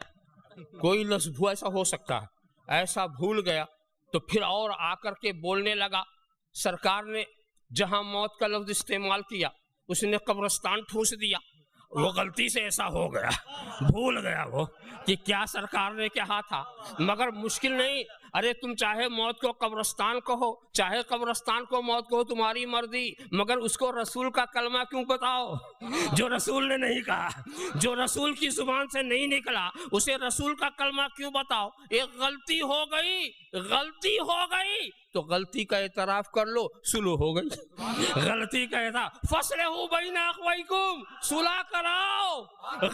کوئی لفظ ایسا ہو سکتا ہے، ایسا بھول گیا تو پھر اور آ کر کے بولنے لگا، سرکار نے جہاں موت کا لفظ استعمال کیا اس نے قبرستان ٹھوس دیا، وہ غلطی سے ایسا ہو گیا، بھول گیا وہ کہ کیا سرکار نے کہا تھا، مگر مشکل نہیں، ارے تم چاہے موت کو قبرستان کہو چاہے قبرستان کو موت کہو، تمہاری مرضی، مگر اس کو رسول کا کلمہ کیوں بتاؤ جو رسول نے نہیں کہا، جو رسول کی زبان سے نہیں نکلا، اسے رسول کا کلمہ کیوں بتاؤ؟ ایک غلطی ہو گئی، غلطی ہو گئی تو غلطی کا اعتراف کر لو، صلح ہو گئی۔ غلطی کا اعتراف، فَأَصْلِحُوا بَيْنَ أَخَوَيْكُمْ، صلح کراؤ،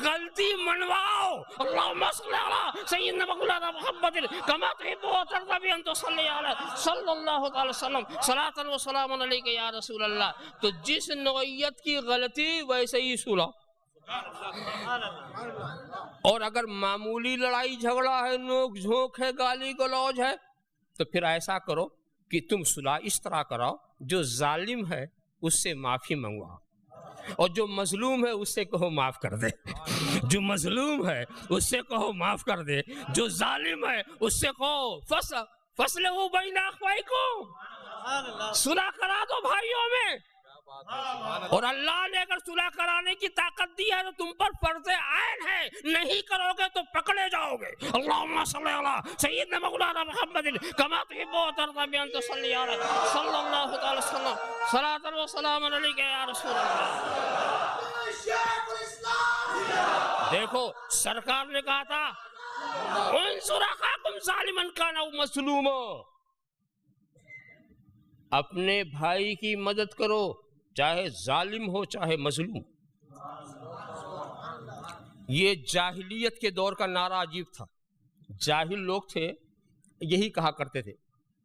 غلطی منواؤ۔ اللہم صلی علی سیدنا مولانا محمد کما تحب و ترضی ان تصلی علیہ صلی اللہ تعالی وسلم صلاۃ و سلام علیک یا رسول اللہ۔ تو جس نوعیت کی غلطی ویسے ہی صلح۔ اور اگر معمولی لڑائی جھگڑا ہے، نوک جھونک ہے، گالی گلوج ہے، تو پھر ایسا کرو کہ تم صلح اس طرح کراؤ، جو ظالم ہے اس سے معافی منگواؤ، اور جو مظلوم ہے اس سے کہو معاف کر دے، جو مظلوم ہے اس سے کہو معاف کر دے، جو ظالم ہے اس سے کہو فَأَصْلِحُوا بَيْنَ أَخَوَيْكُمْ، صلح کرا دو بھائیوں میں۔ اور اللہ نے اگر صلح کرانے کی طاقت دی ہے تو تم پر فرض عین ہے، نہیں کرو گے تو پکڑے جاؤ گے۔ اللہم صلی علی سیدنا مولانا محمد کما تحب و ترضی ان تصلی علیہ صلی اللہ تعالی وسلم صلاۃ و سلام علیک یا رسول اللہ۔ دیکھو سرکار نے کہا تھا انصر اخاکم ظالما کان او مظلوما، اپنے بھائی کی مدد کرو چاہے ظالم ہو چاہے مظلوم. یہ جاہلیت کے دور کا نعرہ عجیب تھا. جاہل لوگ تھے یہی کہا کرتے تھے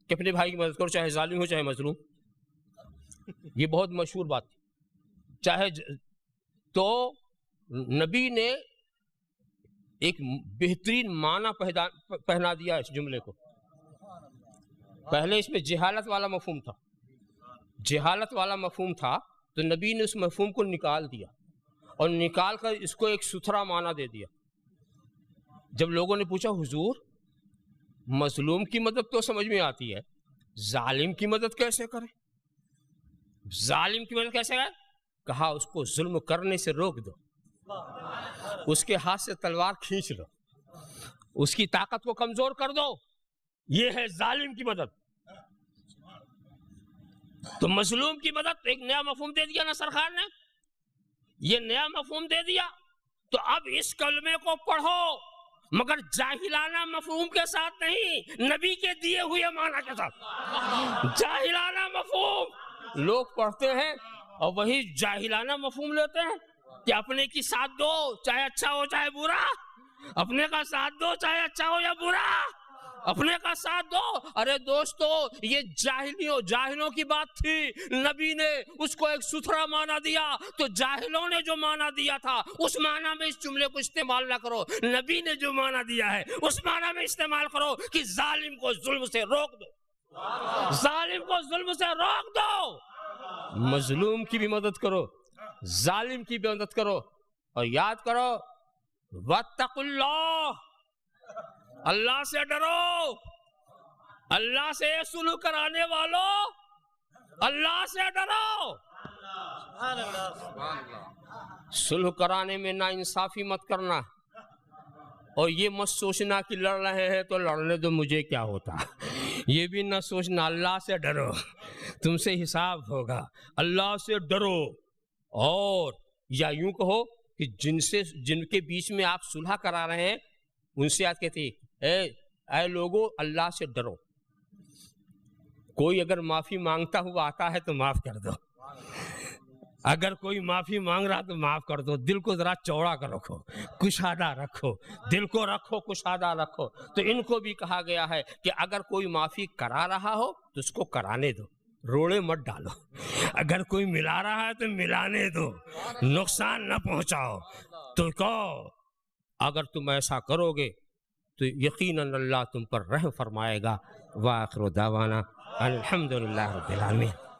کہ اپنے بھائی کی مدد کرو چاہے ظالم ہو چاہے مظلوم. یہ بہت مشہور بات تھی. تو نبی نے ایک بہترین معنی پہنا دیا اس جملے کو. پہلے اس میں جہالت والا مفہوم تھا. جہالت والا مفہوم تھا تو نبی نے اس مفہوم کو نکال دیا اور نکال کر اس کو ایک ستھرا معنی دے دیا. جب لوگوں نے پوچھا حضور مظلوم کی مدد تو سمجھ میں آتی ہے, ظالم کی مدد کیسے کریں؟ ظالم کی مدد کیسے کریں؟ کہا اس کو ظلم کرنے سے روک دو, اس کے ہاتھ سے تلوار کھینچ دو, اس کی طاقت کو کمزور کر دو. یہ ہے ظالم کی مدد. تو مظلوم کی مدد ایک نیا مفہوم دے دیا نا سرکار نے. یہ نیا مفہوم دے دیا تو اب اس کلمے کو پڑھو مگر جاہلانہ مفہوم کے ساتھ نہیں, نبی کے دیے ہوئے معنی کے ساتھ. جاہلانہ مفہوم لوگ پڑھتے ہیں اور وہی جاہلانہ مفہوم لیتے ہیں کہ اپنے کی ساتھ دو چاہے اچھا ہو چاہے برا, اپنے کا ساتھ دو چاہے اچھا ہو یا برا, اپنے کا ساتھ دو. ارے دوستو یہ جاہلوں کی بات تھی, نبی نے اس کو ایک ستھرا معنی دیا. تو جاہلوں نے جو معنی دیا تھا اس معنی میں اس جملے کو استعمال نہ کرو. نبی نے جو معنی دیا ہے اس معنی میں استعمال کرو کہ ظالم کو ظلم سے روک دو, ظالم کو ظلم سے روک دو. مظلوم کی بھی مدد کرو, ظالم کی بھی مدد کرو. اور یاد کرو واتقوا اللہ, اللہ سے ڈرو. اللہ سے سلوک کرانے والوں اللہ سے ڈرو. سلوک کرانے میں نا انصافی مت کرنا اور یہ مت سوچنا کہ لڑ رہے ہیں تو لڑنے دو مجھے کیا ہوتا. یہ بھی نہ سوچنا. اللہ سے ڈرو, تم سے حساب ہوگا. اللہ سے ڈرو. اور یا یوں کہو کہ جن کے بیچ میں آپ صلح کرا رہے ہیں ان سے آج کہتے اے لوگو اللہ سے ڈرو. کوئی اگر معافی مانگتا ہوا آتا ہے تو معاف کر دو. اگر کوئی معافی مانگ رہا تو معاف کر دو. دل کو ذرا چوڑا کر رکھو, کشادہ رکھو, دل کو رکھو کشادہ رکھو. تو ان کو بھی کہا گیا ہے کہ اگر کوئی معافی کرا رہا ہو تو اس کو کرانے دو, روڑے مت ڈالو. اگر کوئی ملا رہا ہے تو ملانے دو, نقصان نہ پہنچاؤ. تو کہو اگر تم ایسا کرو گے تو یقیناً اللہ تم پر رحم فرمائے گا. وآخر دعوانا الحمدللہ رب العالمین.